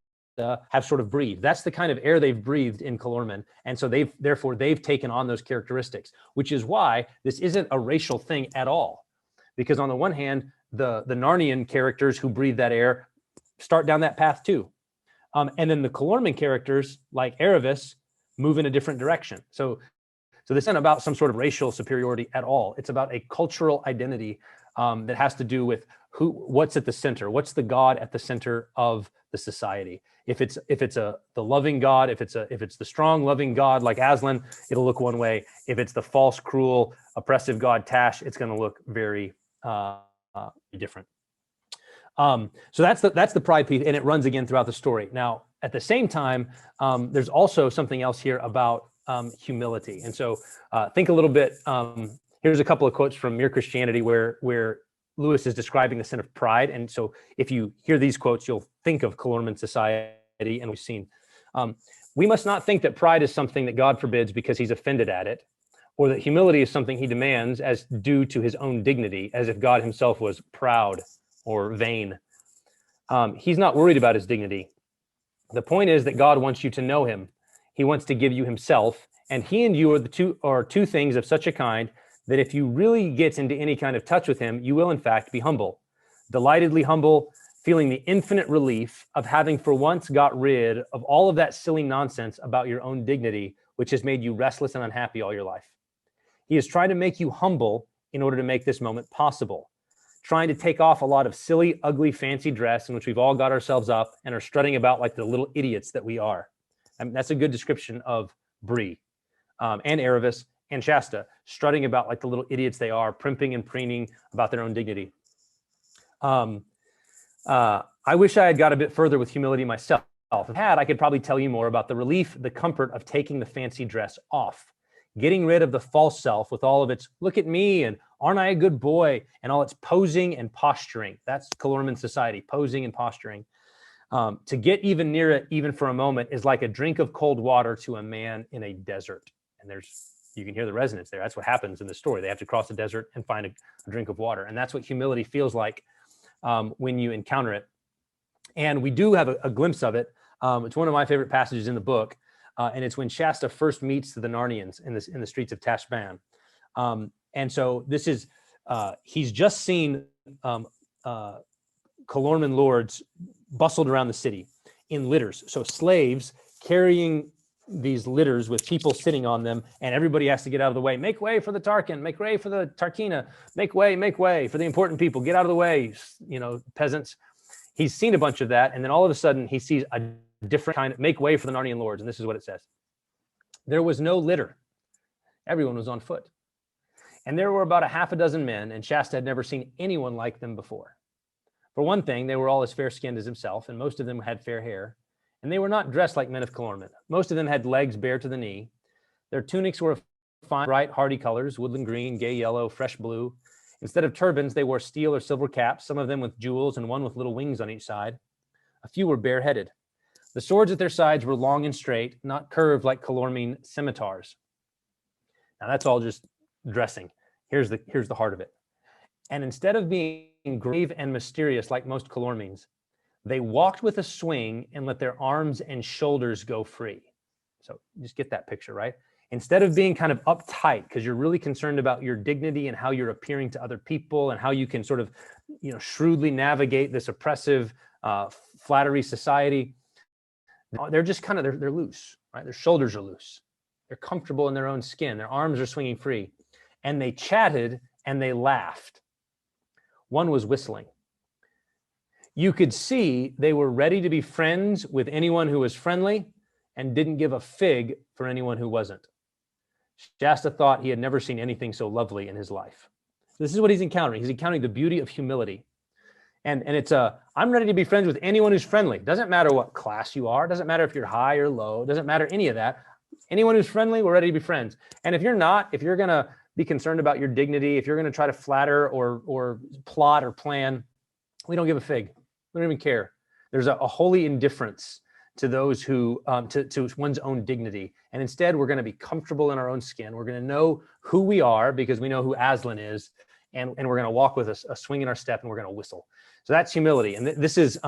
have sort of breathed. That's the kind of air they've breathed in Calormen. And so therefore they've taken on those characteristics, which is why this isn't a racial thing at all. Because on the one hand, the Narnian characters who breathe that air start down that path too. And then the Calormen characters, like Erebus, move in a different direction. So this isn't about some sort of racial superiority at all. It's about a cultural identity that has to do with what's at the center. What's the God at the center of the society? If it's the loving God, if it's the strong loving God like Aslan, it'll look one way. If it's the false, cruel, oppressive God Tash, it's going to look very different. So that's the pride piece, and it runs again throughout the story. Now, at the same time, there's also something else here about humility. And so think a little bit, here's a couple of quotes from Mere Christianity where Lewis is describing the sin of pride. And so if you hear these quotes, you'll think of Calormen society, and we've seen. We must not think that pride is something that God forbids because he's offended at it, or that humility is something he demands as due to his own dignity, as if God himself was proud or vain. He's not worried about his dignity. The point is that God wants you to know him. He wants to give you himself, and he and you are two things of such a kind that if you really get into any kind of touch with him, you will in fact be humble, delightedly humble, feeling the infinite relief of having for once got rid of all of that silly nonsense about your own dignity, which has made you restless and unhappy all your life. He is trying to make you humble in order to make this moment possible, trying to take off a lot of silly, ugly, fancy dress in which we've all got ourselves up and are strutting about like the little idiots that we are. I mean, that's a good description of Bree and Erebus and Shasta, strutting about like the little idiots they are, primping and preening about their own dignity. I wish I had got a bit further with humility myself. If I had, I could probably tell you more about the relief, the comfort of taking the fancy dress off, getting rid of the false self with all of its, look at me, and aren't I a good boy, and all its posing and posturing. That's Calormen society, posing and posturing. To get even near it, even for a moment, is like a drink of cold water to a man in a desert. And there's You can hear the resonance there. That's what happens in the story. They have to cross the desert and find a drink of water. And that's what humility feels like when you encounter it. And we do have a glimpse of it. It's one of my favorite passages in the book. And it's when Shasta first meets the Narnians in the streets of Tashbaan. And so this is, he's just seen Calormen lords bustled around the city in litters. So slaves carrying these litters with people sitting on them, and everybody has to get out of the way. Make way for the Tarkin, make way for the Tarkina, make way for the important people, get out of the way, peasants. He's seen a bunch of that, and then all of a sudden he sees a different kind of make way for the Narnian lords, and this is what it says. There was no litter. Everyone was on foot. And there were about a half a dozen men, and Shasta had never seen anyone like them before. For one thing, they were all as fair-skinned as himself, and most of them had fair hair. And they were not dressed like men of Calormen. Most of them had legs bare to the knee. Their tunics were of fine, bright, hardy colors, woodland green, gay yellow, fresh blue. Instead of turbans, they wore steel or silver caps, some of them with jewels and one with little wings on each side. A few were bareheaded. The swords at their sides were long and straight, not curved like Calormen scimitars. Now that's all just dressing. Here's the heart of it. And instead of being grave and mysterious like most Calormens, they walked with a swing and let their arms and shoulders go free. So just get that picture, right? Instead of being kind of uptight because you're really concerned about your dignity and how you're appearing to other people and how you can sort of, shrewdly navigate this oppressive flattery society, they're just kind of, they're loose, right? Their shoulders are loose. They're comfortable in their own skin. Their arms are swinging free. And they chatted and they laughed. One was whistling. You could see they were ready to be friends with anyone who was friendly and didn't give a fig for anyone who wasn't. Shasta thought he had never seen anything so lovely in his life. This is what he's encountering. He's encountering the beauty of humility. And it's I'm ready to be friends with anyone who's friendly. Doesn't matter what class you are. Doesn't matter if you're high or low. Doesn't matter any of that. Anyone who's friendly, we're ready to be friends. And if you're not, if you're going to be concerned about your dignity, if you're going to try to flatter or plot or plan, we don't give a fig. We don't even care. There's a holy indifference to those who, to one's own dignity. And instead, we're going to be comfortable in our own skin. We're going to know who we are because we know who Aslan is. And we're going to walk with a swing in our step and we're going to whistle. So that's humility. And this is,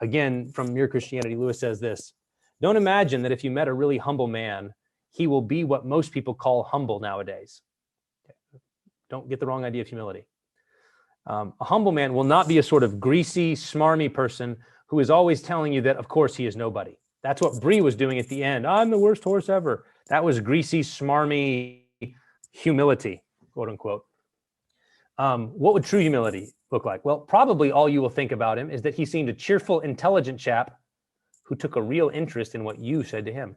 again, from Mere Christianity, Lewis says this: don't imagine that if you met a really humble man, he will be what most people call humble nowadays. Okay. Don't get the wrong idea of humility. A humble man will not be a sort of greasy, smarmy person who is always telling you that, of course, he is nobody. That's what Bree was doing at the end. I'm the worst horse ever. That was greasy, smarmy humility, quote unquote. What would true humility look like? Well, probably all you will think about him is that he seemed a cheerful, intelligent chap who took a real interest in what you said to him.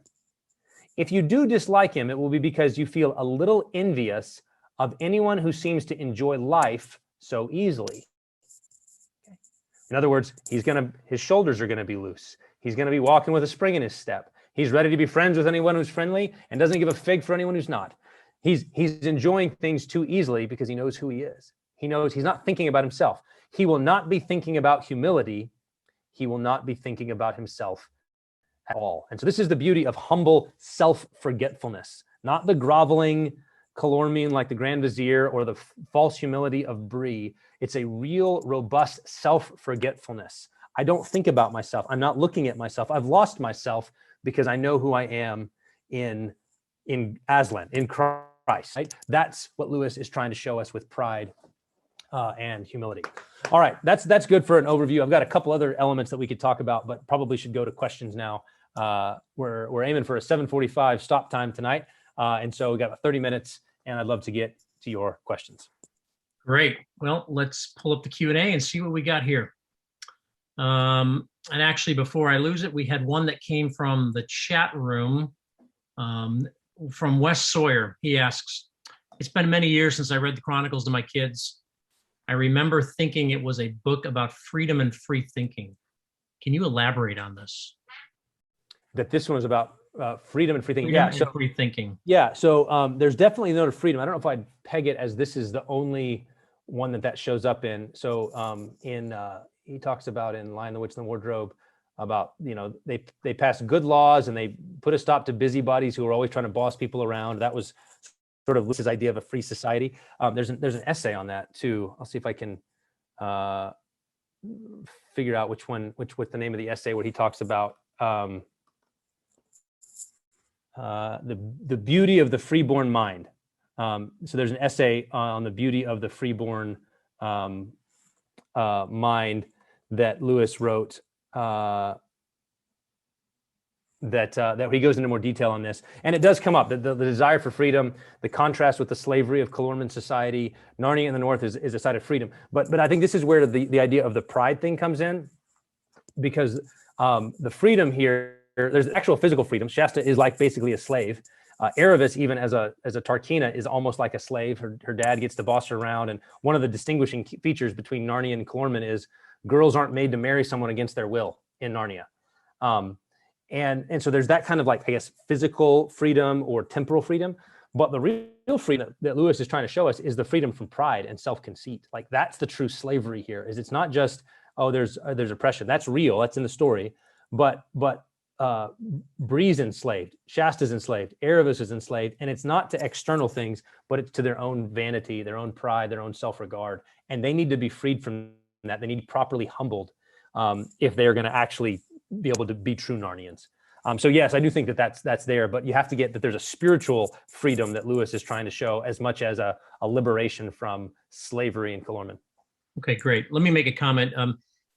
If you do dislike him, it will be because you feel a little envious of anyone who seems to enjoy life so easily. Okay. In other words, his shoulders are going to be loose. He's going to be walking with a spring in his step. He's ready to be friends with anyone who's friendly and doesn't give a fig for anyone who's not. He's enjoying things too easily because he knows who he is. He knows he's not thinking about himself. He will not be thinking about humility. He will not be thinking about himself at all. And so this is the beauty of humble self-forgetfulness, not the groveling Calormen like the Grand Vizier or the false humility of Bree. It's a real, robust self-forgetfulness. I don't think about myself. I'm not looking at myself. I've lost myself because I know who I am in Aslan, in Christ. Right? That's what Lewis is trying to show us with pride and humility. All right, that's good for an overview. I've got a couple other elements that we could talk about, but probably should go to questions now. We're aiming for a 7:45 stop time tonight. And so we got about 30 minutes, and I'd love to get to your questions. Great. Well, let's pull up the Q&A and see what we got here. And actually, before I lose it, we had one that came from the chat room from Wes Sawyer. He asks, it's been many years since I read the Chronicles to my kids. I remember thinking it was a book about freedom and free thinking. Can you elaborate on this? That this one was about freedom and free thinking. Freedom and free thinking. Yeah. So there's definitely a note of freedom. I don't know if I'd peg it as this is the only one that shows up in. So he talks about in Lion, the Witch, and the Wardrobe, about, they passed good laws and they put a stop to busybodies who were always trying to boss people around. That was sort of Lewis's idea of a free society. There's an essay on that too. I'll see if I can figure out what's the name of the essay where he talks about the beauty of the freeborn mind. So there's an essay on the beauty of the freeborn mind that Lewis wrote. That he goes into more detail on this, and it does come up that the desire for freedom, the contrast with the slavery of Calormen society. Narnia in the north is a side of freedom, but I think this is where the idea of the pride thing comes in, because the freedom here, there's actual physical freedom. Shasta is like basically a slave. Aravis, even as a Tarkina, is almost like a slave. Her dad gets to boss her around, and one of the distinguishing features between Narnia and Calormen is girls aren't made to marry someone against their will in Narnia. And so there's that kind of, like, I guess, physical freedom or temporal freedom. But the real freedom that Lewis is trying to show us is the freedom from pride and self-conceit. Like, that's the true slavery here. Is it's not just, oh, there's oppression. That's real. That's in the story. But Bree's enslaved, Shasta's enslaved, Aravis is enslaved, and it's not to external things, but it's to their own vanity, their own pride, their own self-regard. And they need to be freed from that. They need to be properly humbled if they're going to actually be able to be true Narnians. So yes, I do think that's there, but you have to get that there's a spiritual freedom that Lewis is trying to show as much as a liberation from slavery in Calormen. Okay, great. Let me make a comment.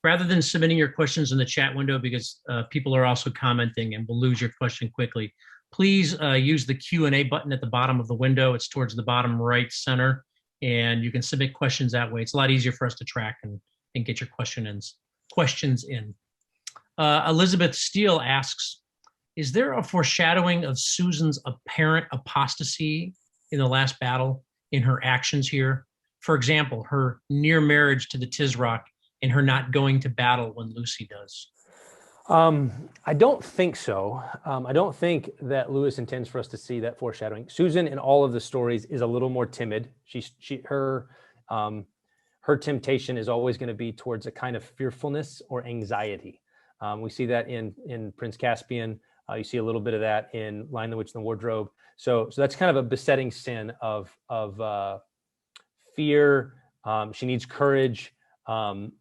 Rather than submitting your questions in the chat window, because people are also commenting and we'll lose your question quickly, please use the Q&A button at the bottom of the window. It's towards the bottom right center, and you can submit questions that way. It's a lot easier for us to track and get your questions in. Elizabeth Steele asks, is there a foreshadowing of Susan's apparent apostasy in the last battle in her actions here? For example, her near marriage to the Tisroc and her not going to battle when Lucy does. I don't think so. I don't think that Lewis intends for us to see that foreshadowing. Susan in all of the stories is a little more timid. Her temptation is always going to be towards a kind of fearfulness or anxiety. We see that in Prince Caspian. You see a little bit of that in Lion, the Witch, and the Wardrobe. So that's kind of a besetting sin of fear. She needs courage, and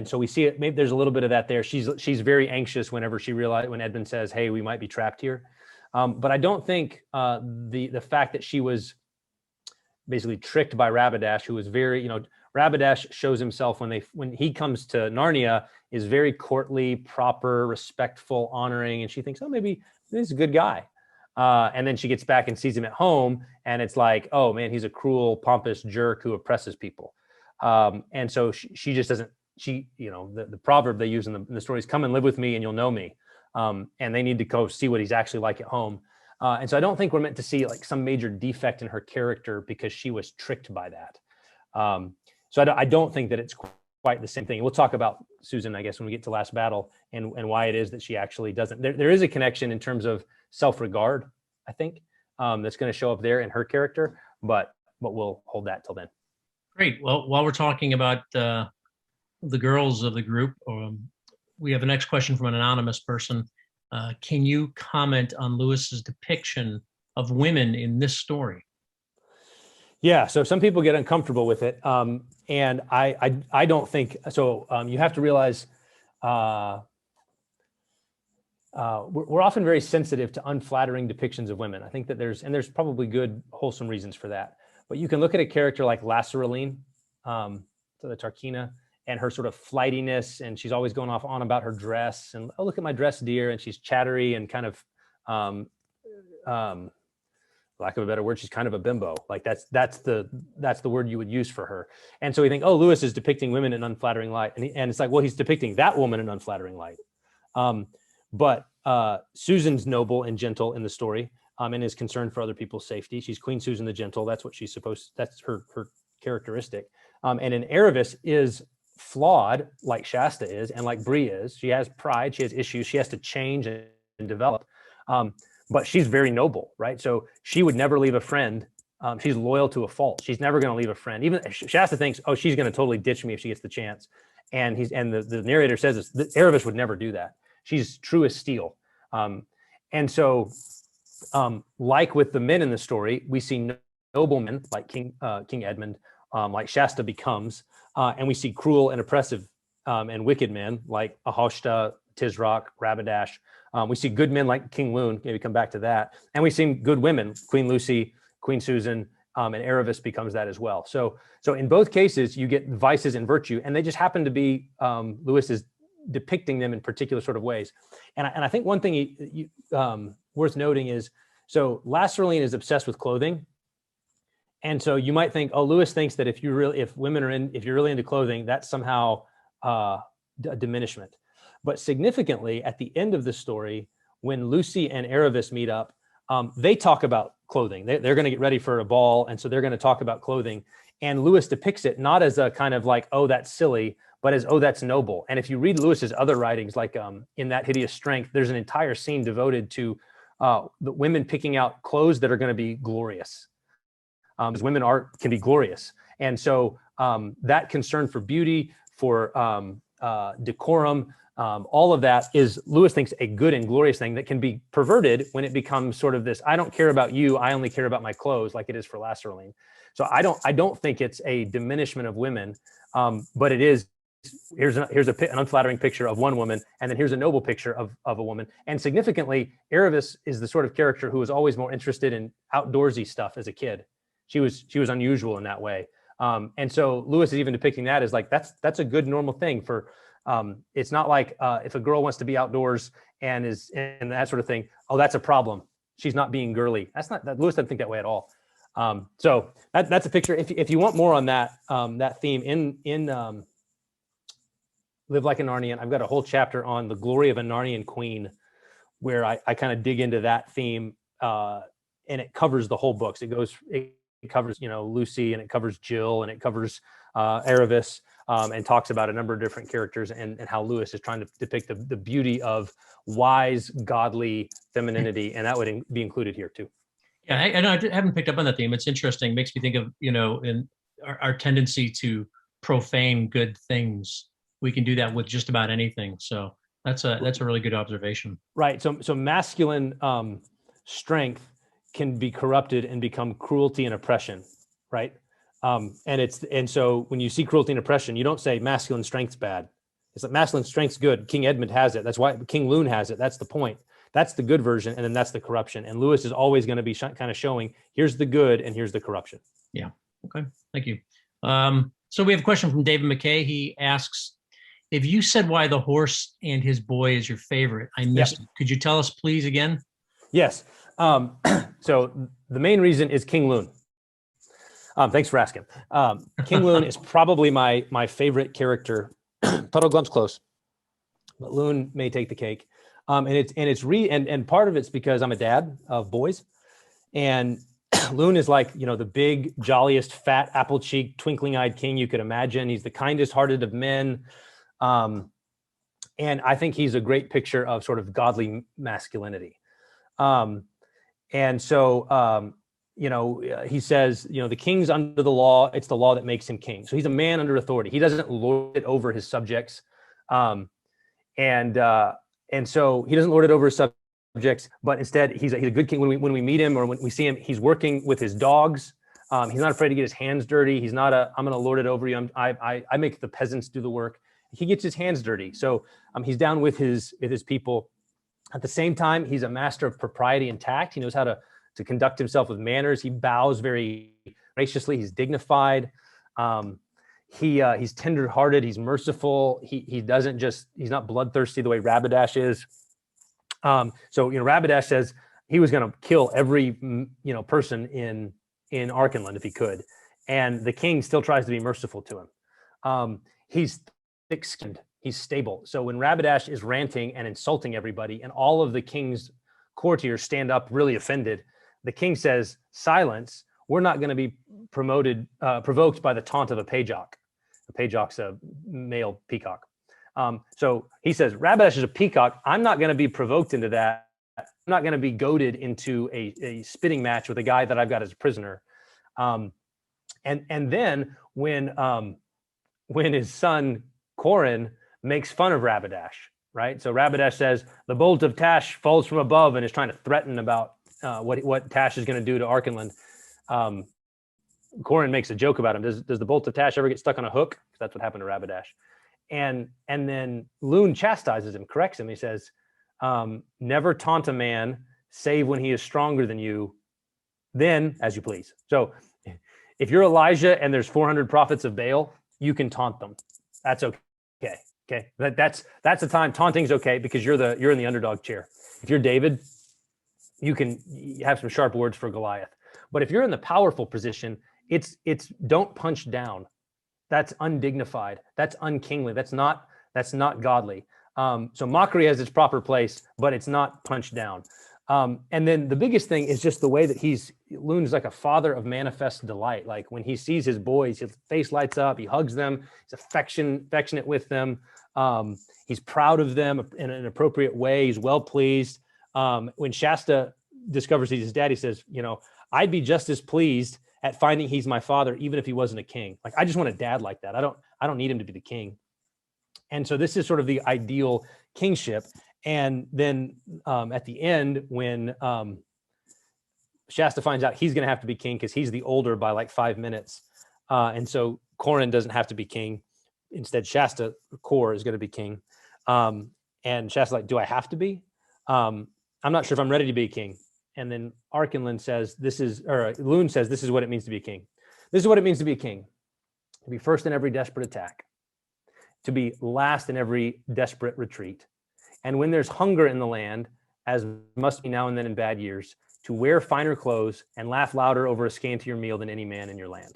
so we see it. Maybe there's a little bit of that there. She's very anxious when Edmund says, "Hey, we might be trapped here." But I don't think the fact that she was basically tricked by Rabidash, who was very, Rabidash shows himself when he comes to Narnia, is very courtly, proper, respectful, honoring, and she thinks, oh, maybe he's a good guy. And then she gets back and sees him at home, and it's like, oh man, he's a cruel, pompous jerk who oppresses people. And so she just doesn't. The proverb they use in the stories, "Come and live with me, and you'll know me." And they need to go see what he's actually like at home. And so I don't think we're meant to see like some major defect in her character because she was tricked by that. So I don't think that it's quite the same thing. We'll talk about Susan, I guess, when we get to last battle and why it is that she actually doesn't. There is a connection in terms of self-regard, I think, that's going to show up there in her character, but we'll hold that till then. Great. Well, while we're talking about the girls of the group, we have the next question from an anonymous person. Can you comment on Lewis's depiction of women in this story? Yeah, so some people get uncomfortable with it, and I don't think so. You have to realize we're often very sensitive to unflattering depictions of women. I think that there's probably good, wholesome reasons for that. But you can look at a character like Lasaraline, so the Tarkina, and her sort of flightiness, and she's always going on about her dress, and oh, look at my dress, dear, and she's chattery and kind of lack of a better word, she's kind of a bimbo. Like that's the word you would use for her. And so we think, oh, Lewis is depicting women in unflattering light, and it's like, well, he's depicting that woman in unflattering light. But Susan's noble and gentle in the story, and is concerned for other people's safety. She's Queen Susan the Gentle. That's what that's her characteristic. And in Aravis is flawed, like Shasta is, and like Bree is. She has pride. She has issues. She has to change and develop. But she's very noble, right? So she would never leave a friend. She's loyal to a fault. She's never going to leave a friend. Even Shasta thinks, oh, she's going to totally ditch me if she gets the chance. And the narrator says this, that Aravis would never do that. She's true as steel. And so, like with the men in the story, we see noblemen like King Edmund, like Shasta becomes, and we see cruel and oppressive and wicked men like Ahoshta, Tisroc, Rabadash. We see good men like King Lune, maybe come back to that. And we see good women, Queen Lucy, Queen Susan, and Aravis becomes that as well. So in both cases, you get vices and virtue, and they just happen to be, Lewis is depicting them in particular sort of ways. And I think one thing worth noting is, so Lasserline is obsessed with clothing. And so you might think, oh, Lewis thinks that if you're really into clothing, that's somehow a diminishment. But significantly, at the end of the story, when Lucy and Aravis meet up, they talk about clothing. They're going to get ready for a ball, and so they're going to talk about clothing. And Lewis depicts it not as a kind of like, oh, that's silly, but as, oh, that's noble. And if you read Lewis's other writings, like in That Hideous Strength, there's an entire scene devoted to the women picking out clothes that are going to be glorious. Because women can be glorious. And so that concern for beauty, for decorum, all of that is, Lewis thinks, a good and glorious thing that can be perverted when it becomes sort of this, I don't care about you, I only care about my clothes, like it is for Lasserline. So I don't think it's a diminishment of women, but it is, here's an unflattering picture of one woman, and then here's a noble picture of a woman. And significantly, Aravis is the sort of character who was always more interested in outdoorsy stuff as a kid. She was unusual in that way. And so Lewis is even depicting that as like, that's a good normal thing for, it's not like if a girl wants to be outdoors and that sort of thing, oh, that's a problem. She's not being girly. Lewis doesn't think that way at all. So that's a picture. If you want more on that theme in Live Like a Narnian, I've got a whole chapter on the glory of a Narnian queen, where I kind of dig into that theme, and it covers the whole books. It covers, Lucy, and it covers Jill, and it covers Aravis, and talks about a number of different characters and how Lewis is trying to depict the beauty of wise, godly femininity, and that would be included here too. Yeah, I haven't picked up on that theme. It's interesting. It makes me think of, in our tendency to profane good things. We can do that with just about anything. So that's a really good observation. Right. So masculine strength can be corrupted and become cruelty and oppression, right? And so when you see cruelty and oppression, you don't say masculine strength's bad. It's like masculine strength's good. King Edmund has it. That's why King Lune has it. That's the point. That's the good version, and then that's the corruption. And Lewis is always going to be kind of showing, here's the good and here's the corruption. Yeah. Okay. Thank you. So we have a question from David McKay. He asks, if you said why the horse and his boy is your favorite, I missed it. Could you tell us, please, again? Yes. So the main reason is King Lune. Thanks for asking. King Lune is probably my favorite character. Puddleglum's close, but Lune may take the cake. And part of it's because I'm a dad of boys, and Lune is like, the big, jolliest, fat, apple-cheeked, twinkling-eyed king you could imagine. He's the kindest-hearted of men. And I think he's a great picture of sort of godly masculinity. And so, he says, the king's under the law. It's the law that makes him king. So he's a man under authority. He doesn't lord it over his subjects. And so he doesn't lord it over his subjects, but instead he's a good king. When we meet him or when we see him, he's working with his dogs. He's not afraid to get his hands dirty. He's not I'm going to lord it over you. I make the peasants do the work. He gets his hands dirty. So he's down with his people. At the same time, he's a master of propriety and tact. He knows how to conduct himself with manners. He bows very graciously. He's dignified. He's tender-hearted. He's merciful. He's not bloodthirsty the way Rabadash is. So Rabadash says he was going to kill every person in Archenland if he could, and the king still tries to be merciful to him. He's thick-skinned. He's stable. So when Rabadash is ranting and insulting everybody, and all of the king's courtiers stand up really offended, the king says, "Silence. We're not going to be provoked by the taunt of a payjock." A payjock's a male peacock. So he says, Rabadash is a peacock. I'm not going to be provoked into that. I'm not going to be goaded into a spitting match with a guy that I've got as a prisoner. And then when his son Corin makes fun of Rabidash, right? So Rabidash says the bolt of Tash falls from above and is trying to threaten about what Tash is going to do to Arkenland. Corin makes a joke about him. Does the bolt of Tash ever get stuck on a hook? Because that's what happened to Rabidash. And then Lune chastises him, corrects him. He says, never taunt a man save when he is stronger than you, then as you please. So if you're Elijah and there's 400 prophets of Baal, you can taunt them. That's okay. Okay. That's the time. Taunting's okay because you're in the underdog chair. If you're David, you can have some sharp words for Goliath. But if you're in the powerful position, it's don't punch down. That's undignified. That's unkingly. That's not godly. So mockery has its proper place, but it's not punched down. And then the biggest thing is just the way that Lune's like a father of manifest delight. Like when he sees his boys, his face lights up, he hugs them, he's affectionate with them. He's proud of them in an appropriate way. He's well pleased. When Shasta discovers he's his dad, he says, I'd be just as pleased at finding he's my father, even if he wasn't a king. Like, I just want a dad like that. I don't need him to be the king. And so this is sort of the ideal kingship. And then at the end, when Shasta finds out he's going to have to be king because he's the older by like 5 minutes. And so Corin doesn't have to be king. Instead, Shasta, Cor, is going to be king. And Shasta's like, do I have to be? I'm not sure if I'm ready to be a king. And then Arkenland says, Lune says, this is what it means to be a king. This is what it means to be a king. To be first in every desperate attack. To be last in every desperate retreat. And when there's hunger in the land, as must be now and then in bad years, to wear finer clothes and laugh louder over a scantier meal than any man in your land.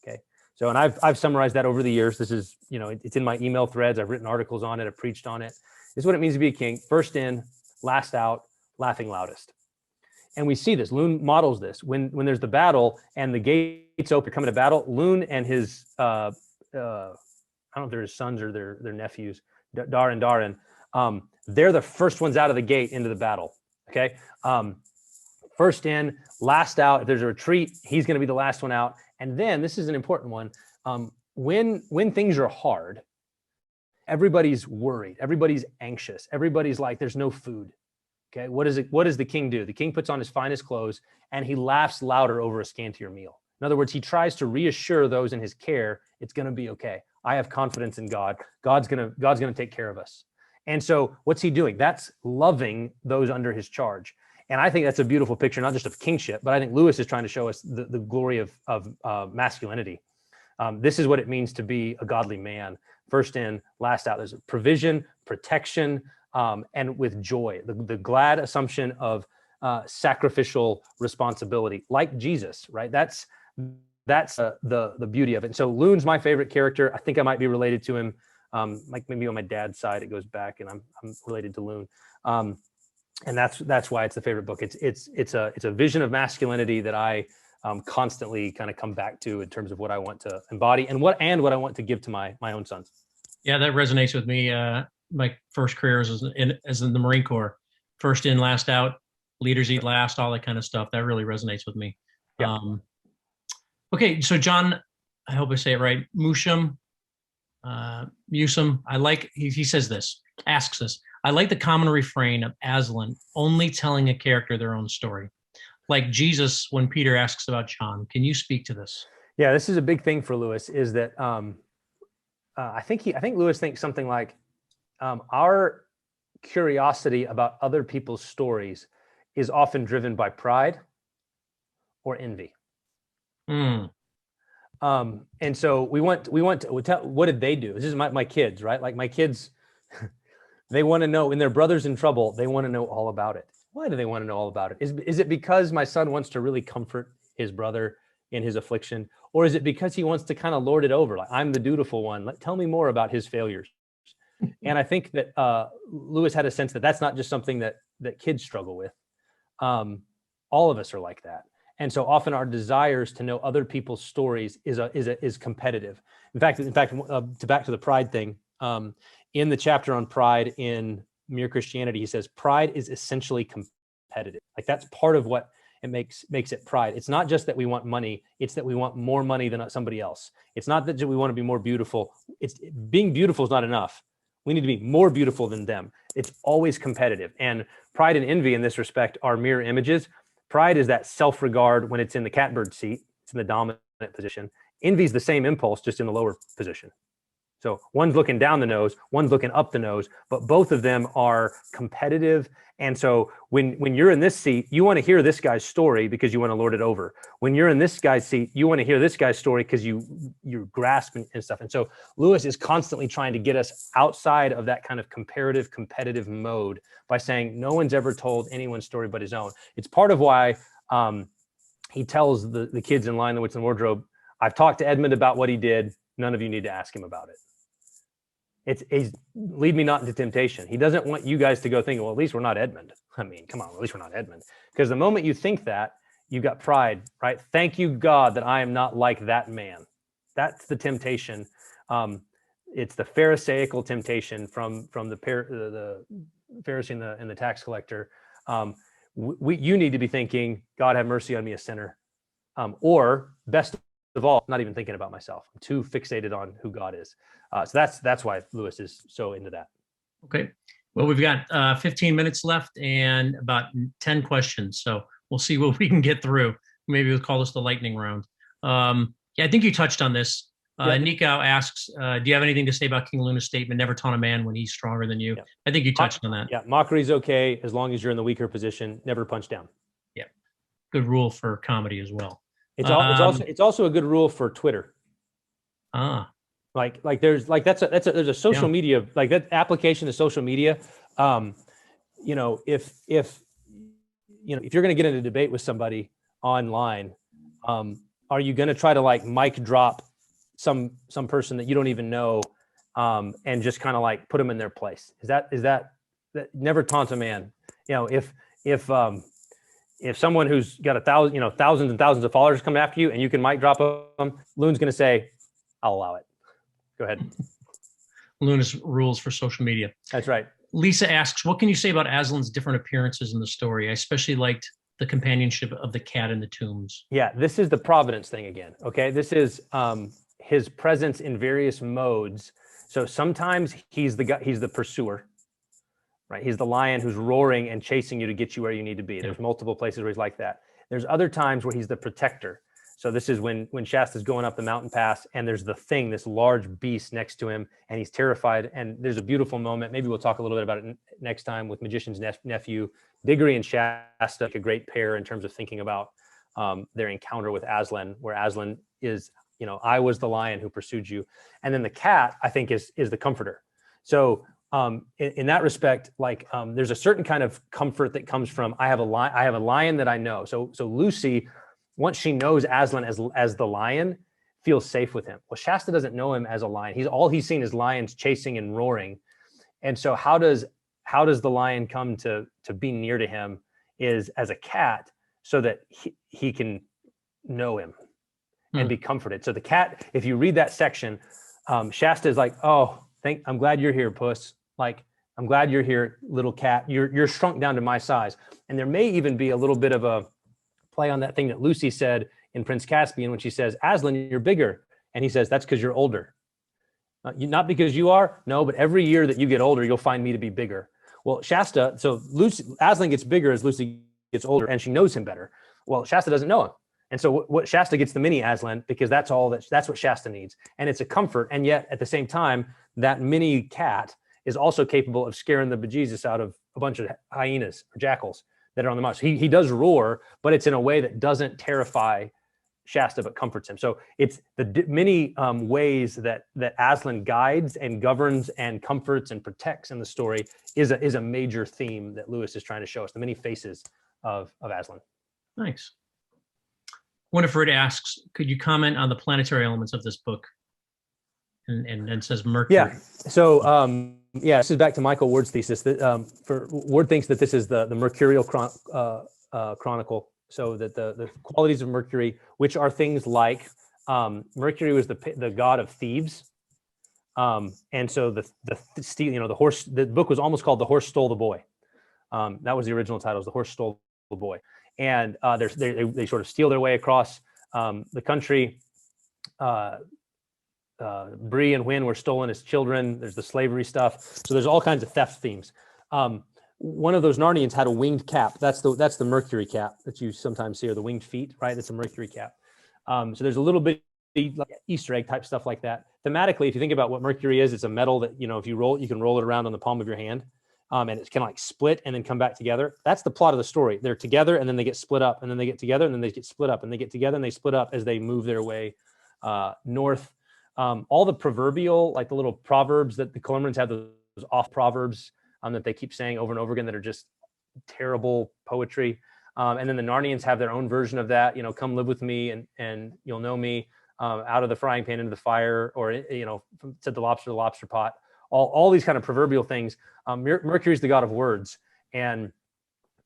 Okay. So, and I've summarized that over the years. This is, it's in my email threads. I've written articles on it. I've preached on it. This is what it means to be a king. First in, last out, laughing loudest. And we see this. Lune models this. When there's the battle and the gates open, coming to battle, Lune and his, I don't know if they're his sons or their nephews, Dar and Darin, they're the first ones out of the gate into the battle. Okay. First in, last out. If there's a retreat, he's going to be the last one out. And then this is an important one. When things are hard, everybody's worried. Everybody's anxious. Everybody's like, there's no food. Okay. What does the king do? The king puts on his finest clothes and he laughs louder over a scantier meal. In other words, he tries to reassure those in his care, it's going to be okay. I have confidence in God. God's going to take care of us. And so what's he doing? That's loving those under his charge. And I think that's a beautiful picture, not just of kingship, but I think Lewis is trying to show us the glory of masculinity. This is what it means to be a godly man. First in, last out. There's provision, protection, and with joy, the glad assumption of sacrificial responsibility, like Jesus, right? That's the beauty of it. And so Lune's my favorite character. I think I might be related to him. Like maybe on my dad's side, it goes back, and I'm related to Lune. And that's why it's the favorite book. It's a vision of masculinity that I constantly kind of come back to in terms of what I want to embody and what I want to give to my own sons. Yeah, that resonates with me. My first career was in the Marine Corps. First in, last out, leaders eat last, all that kind of stuff. That really resonates with me. Yeah. Okay, so John, I hope I say it right. Musum, I like, he says this, asks this. I like the common refrain of Aslan only telling a character their own story. Like Jesus, when Peter asks about John, can you speak to this? Yeah, this is a big thing for Lewis, is that I think Lewis thinks something like our curiosity about other people's stories is often driven by pride or envy. And so we want to tell, what did they do? This is my kids, right? Like my kids, they want to know when their brother's in trouble, they want to know all about it. Why do they want to know all about it? Is it because my son wants to really comfort his brother in his affliction? Or is it because he wants to kind of lord it over? Like, I'm the dutiful one. Tell me more about his failures. And I think that Lewis had a sense that that's not just something that kids struggle with. All of us are like that. And so often our desires to know other people's stories is competitive. In fact, back to the pride thing, in the chapter on pride in Mere Christianity, he says, pride is essentially competitive. Like that's part of what it makes it pride. It's not just that we want money, it's that we want more money than somebody else. It's not that we want to be more beautiful. It's being beautiful is not enough. We need to be more beautiful than them. It's always competitive. And pride and envy in this respect are mirror images. Pride is that self-regard when it's in the catbird seat, it's in the dominant position. Envy is the same impulse, just in the lower position. So one's looking down the nose, one's looking up the nose, but both of them are competitive. And so when you're in this seat, you want to hear this guy's story because you want to lord it over. When you're in this guy's seat, you want to hear this guy's story because you're grasping and stuff. And so Lewis is constantly trying to get us outside of that kind of competitive mode by saying no one's ever told anyone's story but his own. It's part of why he tells the kids in Lion, the Witch, and the Wardrobe, I've talked to Edmund about what he did. None of you need to ask him about it. It's lead me not into temptation. He doesn't want you guys to go thinking, well, at least we're not Edmund. I mean, come on, at least we're not Edmund. Because the moment you think that, you've got pride, right? Thank you, God, that I am not like that man. That's the temptation. It's the Pharisaical temptation from the Pharisee and the tax collector. You need to be thinking, God, have mercy on me, a sinner. Or best of all, not even thinking about myself. I'm too fixated on who God is. So that's why Lewis is so into that. Okay. Well, we've got 15 minutes left and about 10 questions. So we'll see what we can get through. Maybe we'll call this the lightning round. Yeah, I think you touched on this. Nico asks, do you have anything to say about King Luna's statement, never taunt a man when he's stronger than you? Yeah. I think you touched on that. Yeah, mockery's okay as long as you're in the weaker position, never punch down. Yeah, good rule for comedy as well. It's also a good rule for Twitter. There's a social media, like that application to social media. If you're going to get in a debate with somebody online, are you going to try to like mic drop some person that you don't even know, and just kind of like put them in their place? Is that never taunt a man? If someone who's got thousands and thousands of followers come after you and you can mic drop them, Loon's going to say, I'll allow it. Go ahead. Luna's rules for social media. That's right. Lisa asks, what can you say about Aslan's different appearances in the story? I especially liked the companionship of the cat in the tombs. Yeah, this is the providence thing again. Okay, this is his presence in various modes. So sometimes he's the guy, he's the pursuer, right? He's the lion who's roaring and chasing you to get you where you need to be. There's multiple places where he's like that. There's other times where he's the protector. So this is when Shasta's going up the mountain pass and there's the thing, this large beast next to him, and he's terrified. And there's a beautiful moment. Maybe we'll talk a little bit about it next time with Magician's Nephew. Diggory and Shasta make a great pair in terms of thinking about their encounter with Aslan, where Aslan is, I was the lion who pursued you. And then the cat, I think, is the comforter. So in that respect, there's a certain kind of comfort that comes from, I have a lion that I know. So Lucy, once she knows Aslan as the lion, feels safe with him. Well, Shasta doesn't know him as a lion. He's seen is lions chasing and roaring. And so how does the lion come to be near to him is as a cat, so that he can know him and be comforted. So the cat, if you read that section, Shasta is like, oh, I'm glad you're here, puss. Like, I'm glad you're here, little cat. You're shrunk down to my size. And there may even be a little bit of a play on that thing that Lucy said in Prince Caspian when she says, Aslan, you're bigger. And he says, that's because you're older. Not because you are, no, but every year that you get older, you'll find me to be bigger. Well, Shasta, so Aslan gets bigger as Lucy gets older and she knows him better. Well, Shasta doesn't know him. And so what Shasta gets the mini Aslan because that's what Shasta needs. And it's a comfort. And yet at the same time, that mini cat is also capable of scaring the bejesus out of a bunch of hyenas or jackals that are on the march. He does roar, but it's in a way that doesn't terrify Shasta, but comforts him. So it's the many ways that Aslan guides and governs and comforts and protects in the story is a major theme that Lewis is trying to show us, the many faces of Aslan. Nice. Winifred asks, could you comment on the planetary elements of this book? And says Mercury. Yeah. So this is back to Michael Ward's thesis. Ward thinks that this is the Mercurial chronicle. So that the qualities of Mercury, which are things like Mercury was the god of thieves, and so the horse. The book was almost called "The Horse Stole the Boy." That was the original title. Was "The Horse Stole the Boy," and they sort of steal their way across the country. Bree and Wynn were stolen as children. There's the slavery stuff. So there's all kinds of theft themes. One of those Narnians had a winged cap. That's the Mercury cap that you sometimes see, or the winged feet, right? That's a Mercury cap. So there's a little bit like Easter egg type stuff like that. Thematically, if you think about what Mercury is, it's a metal that, if you roll, you can roll it around on the palm of your hand. And it's kind of like split and then come back together. That's the plot of the story. They're together and then they get split up, and then they get together and then they get split up, and they get together and they split up as they move their way north. All the proverbial, like the little proverbs that the Calormens have, those off proverbs that they keep saying over and over again that are just terrible poetry. And then the Narnians have their own version of that. Come live with me and you'll know me. Out of the frying pan into the fire, or said the lobster to the lobster pot. All these kind of proverbial things. Mercury is the god of words, and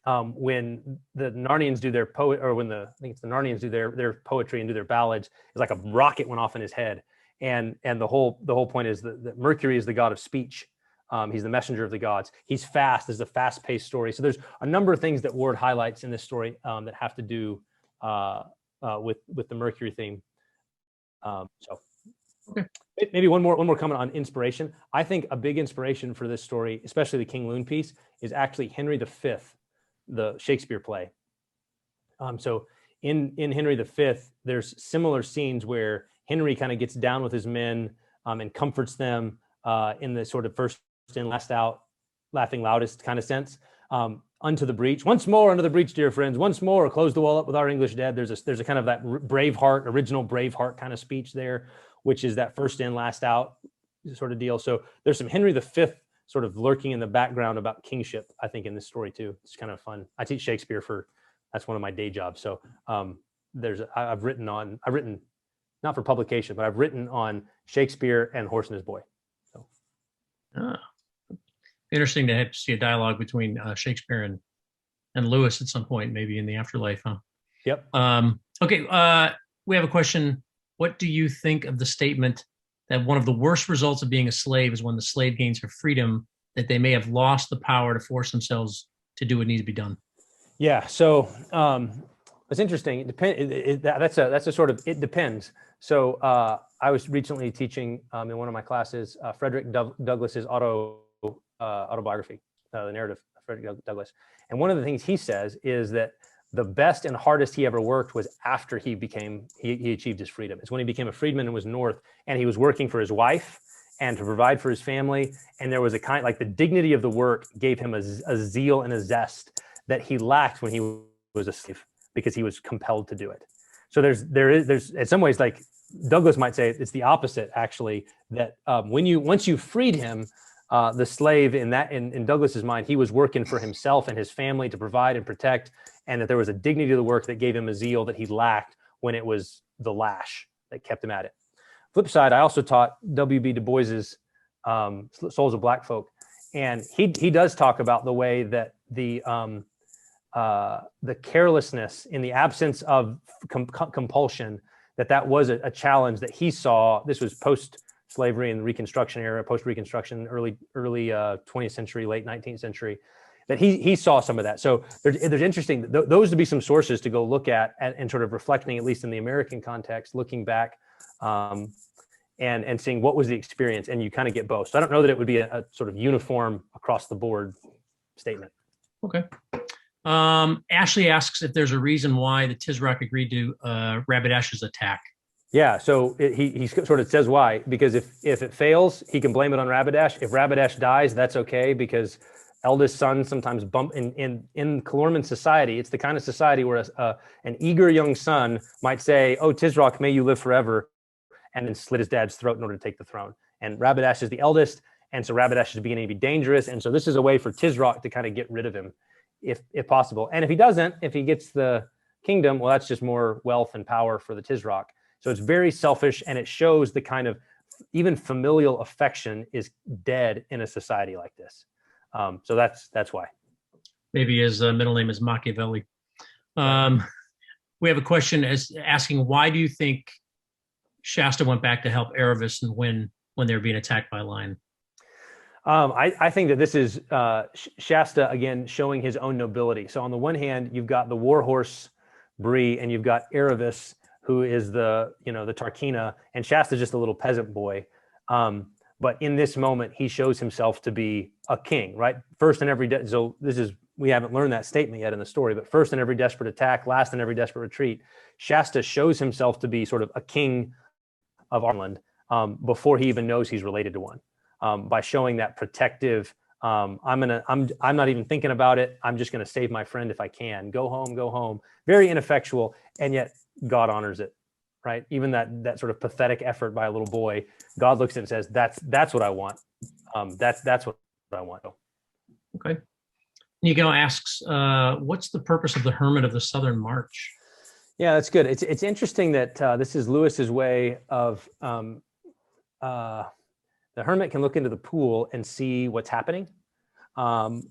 when the Narnians do their I think it's the Narnians do their poetry and do their ballads, it's like a rocket went off in his head. And the whole point is that Mercury is the god of speech. He's the messenger of the gods. He's fast. There's a fast-paced story. So there's a number of things that Ward highlights in this story that have to do with the Mercury theme. Okay. Maybe one more comment on inspiration. I think a big inspiration for this story, especially the King Loon piece, is actually Henry V, the Shakespeare play. So in Henry V, there's similar scenes where Henry kind of gets down with his men and comforts them in the sort of first in, last out, laughing loudest kind of sense. Unto the breach, once more under the breach, dear friends, once more, close the wall up with our English dead. There's a kind of that Braveheart, original Braveheart kind of speech there, which is that first in, last out sort of deal. So there's some Henry V sort of lurking in the background about kingship, I think, in this story too. It's kind of fun. I teach Shakespeare that's one of my day jobs. So I've written not for publication, but I've written on Shakespeare and Horse and His Boy. So. Interesting to see a dialogue between Shakespeare and Lewis at some point, maybe in the afterlife, huh? Yep. Okay. We have a question. What do you think of the statement that one of the worst results of being a slave is when the slave gains her freedom, that they may have lost the power to force themselves to do what needs to be done? Yeah. So it's interesting. It depends. That's a sort of, it depends. So I was recently teaching in one of my classes, Frederick Douglass's autobiography, the narrative of Frederick Douglass. And one of the things he says is that the best and hardest he ever worked was after he achieved his freedom. It's when he became a freedman and was North, and he was working for his wife and to provide for his family. And there was a kind, like the dignity of the work gave him a zeal and a zest that he lacked when he was a slave, because he was compelled to do it. So there's in some ways, like Douglass might say, it's the opposite actually, that once you freed him, the slave in Douglass's mind, he was working for himself and his family to provide and protect, and that there was a dignity to the work that gave him a zeal that he lacked when it was the lash that kept him at it. Flip side, I also taught W.B. Du Bois's Souls of Black Folk, and he does talk about the way that the carelessness in the absence of compulsion, that was a challenge that he saw. This was post-slavery and Reconstruction era, post-Reconstruction, early 20th century, late 19th century, that he saw some of that. So there's interesting, those would be some sources to go look at and sort of reflecting, at least in the American context, looking back and seeing what was the experience, and you kind of get both. So I don't know that it would be a sort of uniform across the board statement. Okay. Ashley asks if there's a reason why the Tizrock agreed to Rabadash's attack. Yeah, so he sort of says why, because if it fails, he can blame it on Rabadash. If Rabadash dies, that's okay, because eldest sons sometimes bump in Calormen society. It's the kind of society where an eager young son might say, "Oh, Tizrock, may you live forever," and then slit his dad's throat in order to take the throne. And Rabadash is the eldest, and so Rabadash is beginning to be dangerous, and so this is a way for Tizrock to kind of get rid of him, if possible. And if he doesn't, if he gets the kingdom, well, that's just more wealth and power for the Tizrock. So it's very selfish, and it shows the kind of even familial affection is dead in a society like this. So that's why. Maybe his middle name is Machiavelli. We have a question asking, why do you think Shasta went back to help Erebus and when they were being attacked by a lion? I think that this is Shasta again showing his own nobility. So on the one hand, you've got the warhorse Bree, and you've got Erebus, who is the the Tarkina, and Shasta's just a little peasant boy. But in this moment, he shows himself to be a king, right? First in every so this is we haven't learned that statement yet in the story, but first in every desperate attack, last in every desperate retreat, Shasta shows himself to be sort of a king of Ireland before he even knows he's related to one. By showing that protective, I'm not even thinking about it. I'm just going to save my friend if I can. Go home, go home. Very ineffectual, and yet God honors it, right? Even that sort of pathetic effort by a little boy, God looks at it and says, "That's what I want. That's what I want." Okay. Nico asks, "What's the purpose of the Hermit of the Southern March?" Yeah, that's good. It's interesting that this is Lewis's way of. The hermit can look into the pool and see what's happening. And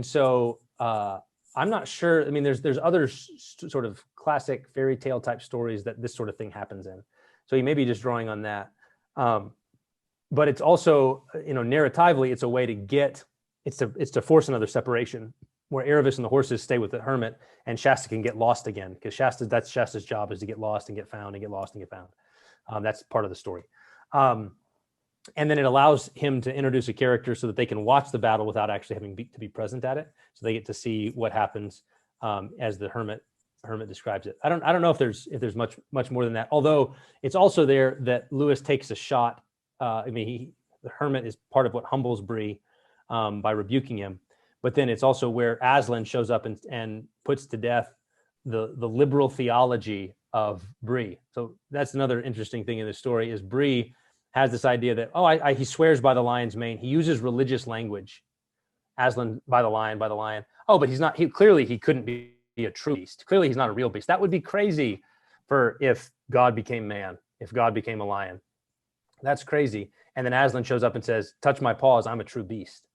so I'm not sure. I mean, there's other sort of classic fairy tale type stories that this sort of thing happens in. So he may be just drawing on that. But it's also, narratively, it's a way to it's to force another separation where Erebus and the horses stay with the hermit and Shasta can get lost again, because that's Shasta's job, is to get lost and get found and get lost and get found. That's part of the story. And then it allows him to introduce a character so that they can watch the battle without actually having to be present at it. So they get to see what happens as the hermit describes it. I don't know if there's much more than that. Although it's also there that Lewis takes a shot. The hermit is part of what humbles Bree by rebuking him. But then it's also where Aslan shows up and puts to death the liberal theology of Bree. So that's another interesting thing in this story is Bree has this idea that, he swears by the lion's mane. He uses religious language. Aslan, by the lion. Oh, but he's not, he couldn't be a true beast. Clearly he's not a real beast. That would be crazy if God became man, if God became a lion. That's crazy. And then Aslan shows up and says, touch my paws, I'm a true beast.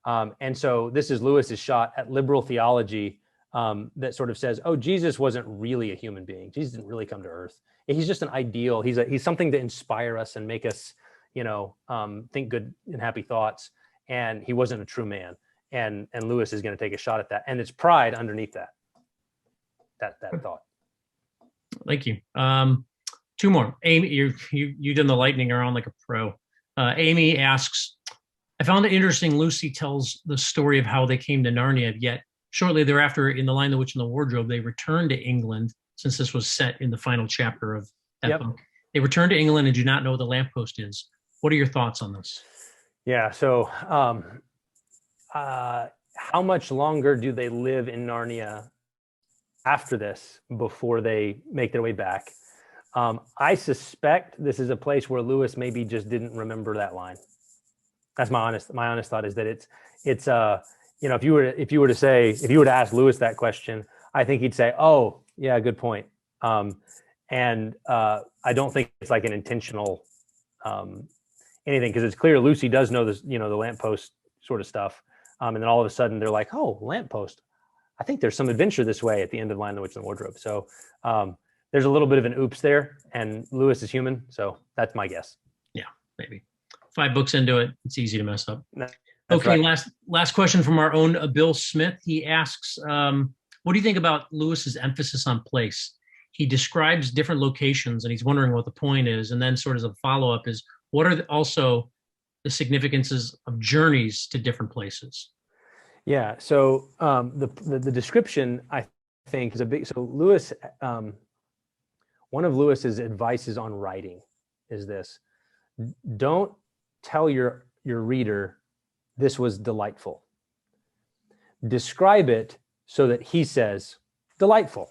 And so this is Lewis's shot at liberal theology that sort of says, Jesus wasn't really a human being. Jesus didn't really come to earth. He's just an ideal. He's something to inspire us and make us, think good and happy thoughts. And he wasn't a true man. And Lewis is going to take a shot at that. And it's pride underneath that thought. Thank you. Two more. Amy, you did the lightning around like a pro. Amy asks, I found it interesting Lucy tells the story of how they came to Narnia, yet shortly thereafter, in The Lion, the Witch, and the Wardrobe, they returned to England, since this was set in the final chapter of that book. They returned to England and do not know what the lamppost is. What are your thoughts on this? Yeah, so how much longer do they live in Narnia after this before they make their way back? I suspect this is a place where Lewis maybe just didn't remember that line. That's my honest thought, is that it's if you were to ask Lewis that question, I think he'd say, oh yeah, good point. And I don't think it's like an intentional anything, because it's clear Lucy does know this, the lamppost sort of stuff. And then all of a sudden they're like, oh, lamppost. I think there's some adventure this way at the end of Lion, the Witch, and the Wardrobe. So there's a little bit of an oops there, and Lewis is human. So that's my guess. Yeah, maybe 5 books into it, it's easy to mess up. That's okay, right. Last question from our own Bill Smith. He asks, what do you think about Lewis's emphasis on place? He describes different locations, and he's wondering what the point is. And then sort of a follow-up is, what are also the significances of journeys to different places? Yeah, so the description, I think, is a big, so Lewis, one of Lewis's advices on writing is this: don't tell your reader this was delightful. Describe it so that he says delightful,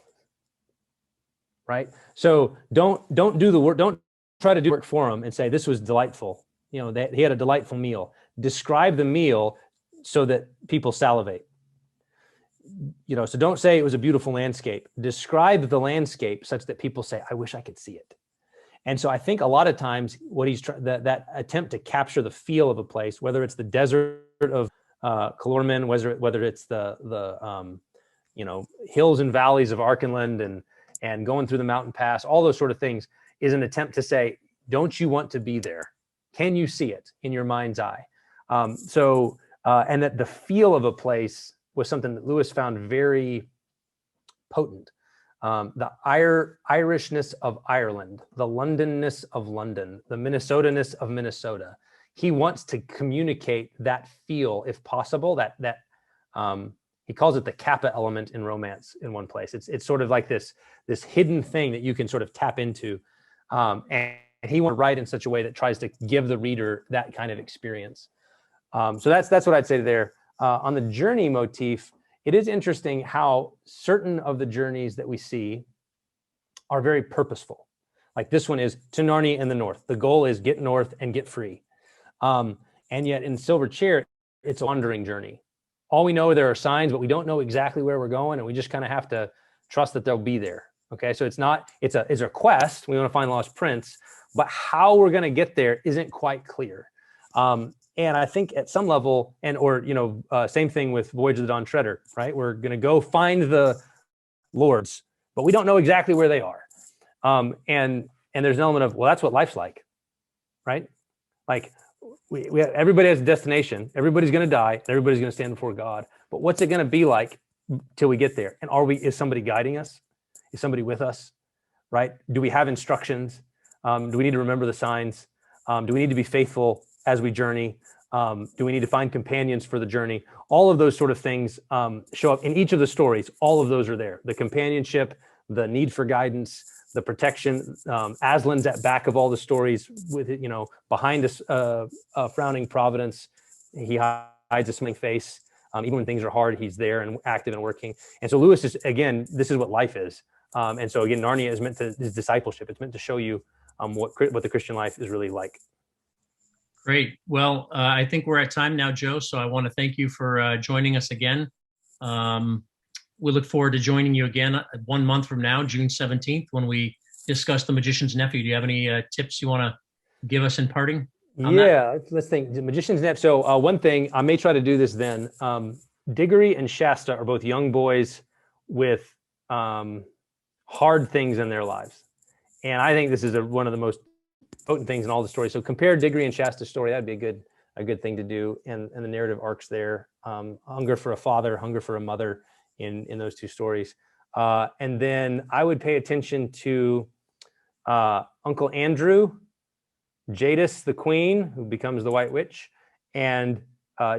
right? So don't do the work. Don't try to do work for him and say this was delightful. He had a delightful meal. Describe the meal so that people salivate. So don't say it was a beautiful landscape. Describe the landscape such that people say, I wish I could see it. And so I think a lot of times what he's that attempt to capture the feel of a place, whether it's the desert of Calormen, whether it's the hills and valleys of Arkenland and going through the mountain pass, all those sort of things, is an attempt to say, don't you want to be there? Can you see it in your mind's eye? And that the feel of a place was something that Lewis found very potent. The Irishness of Ireland, the Londonness of London, the Minnesotaness of Minnesota. He wants to communicate that feel, if possible, he calls it the kappa element in romance in one place. It's sort of like this hidden thing that you can sort of tap into. And he wants to write in such a way that tries to give the reader that kind of experience. So that's what I'd say there. On the journey motif, it is interesting how certain of the journeys that we see are very purposeful. Like this one is to Narnia in the north. The goal is get north and get free. And yet in Silver Chair, it's a wandering journey. All we know, there are signs, but we don't know exactly where we're going, and we just kind of have to trust that they'll be there. Okay, so it's a quest. We want to find the lost prince, but how we're going to get there isn't quite clear. And I think at some level, same thing with Voyage of the Dawn Treader, right? We're going to go find the lords, but we don't know exactly where they are. And there's an element of, well, that's what life's like, right? Like everybody has a destination. Everybody's going to die. And everybody's going to stand before God. But what's it going to be like till we get there? And is somebody guiding us? Is somebody with us, right? Do we have instructions? Do we need to remember the signs? Do we need to be faithful as we journey? Do we need to find companions for the journey? All of those sort of things show up in each of the stories. All of those are there. The companionship, the need for guidance, the protection. Aslan's at back of all the stories with, behind a frowning providence. He hides a smiling face. Even when things are hard, he's there and active and working. And so Lewis is, again, this is what life is. And so again, Narnia is meant to, is discipleship. It's meant to show you what the Christian life is really like. Great. Well, I think we're at time now, Joe. So I want to thank you for joining us again. We look forward to joining you again 1 month from now, June 17th, when we discuss The Magician's Nephew. Do you have any tips you want to give us in parting? Yeah, let's think. The Magician's Nephew. So one thing, I may try to do this then. Diggory and Shasta are both young boys with hard things in their lives. And I think this is one of the most potent things in all the stories. So compare Diggory and Shasta's story. That'd be a good thing to do. And the narrative arcs there. Hunger for a father, hunger for a mother in those two stories. And then I would pay attention to Uncle Andrew, Jadis the Queen, who becomes the White Witch, and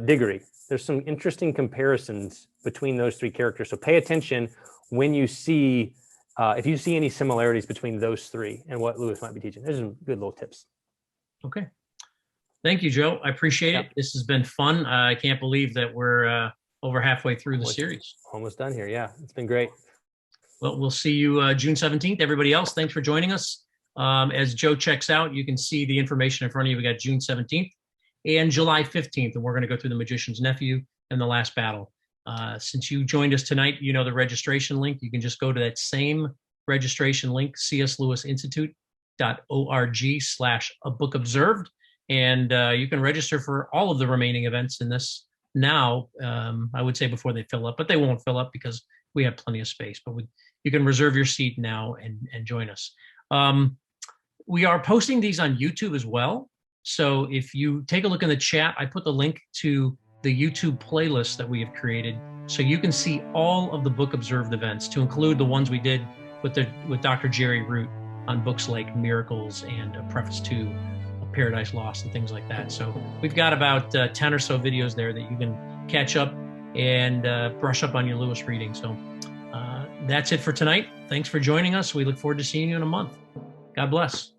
Diggory. There's some interesting comparisons between those three characters. So pay attention when you see, if you see any similarities between those three and what Lewis might be teaching. There's some good little tips. Okay. Thank you, Joe. I appreciate it. This has been fun. I can't believe that we're over halfway through the series. Almost done here. Yeah, it's been great. Well, we'll see you June 17th. Everybody else, thanks for joining us. As Joe checks out, you can see the information in front of you. We got June 17th and July 15th, and we're going to go through The Magician's Nephew and The Last Battle. Since you joined us tonight, you know the registration link. You can just go to that same registration link, cslewisinstitute.org/abookobserved, and you can register for all of the remaining events in this now. I would say before they fill up, but they won't fill up because we have plenty of space. But you can reserve your seat now and join us. We are posting these on YouTube as well. So if you take a look in the chat, I put the link to the YouTube playlist that we have created, so you can see all of the Book Observed events, to include the ones we did with Dr. Jerry Root on books like Miracles and A Preface to Paradise Lost and things like that. So we've got about 10 or so videos there that you can catch up and brush up on your Lewis reading. So that's it for tonight. Thanks for joining us. We look forward to seeing you in a month. God bless.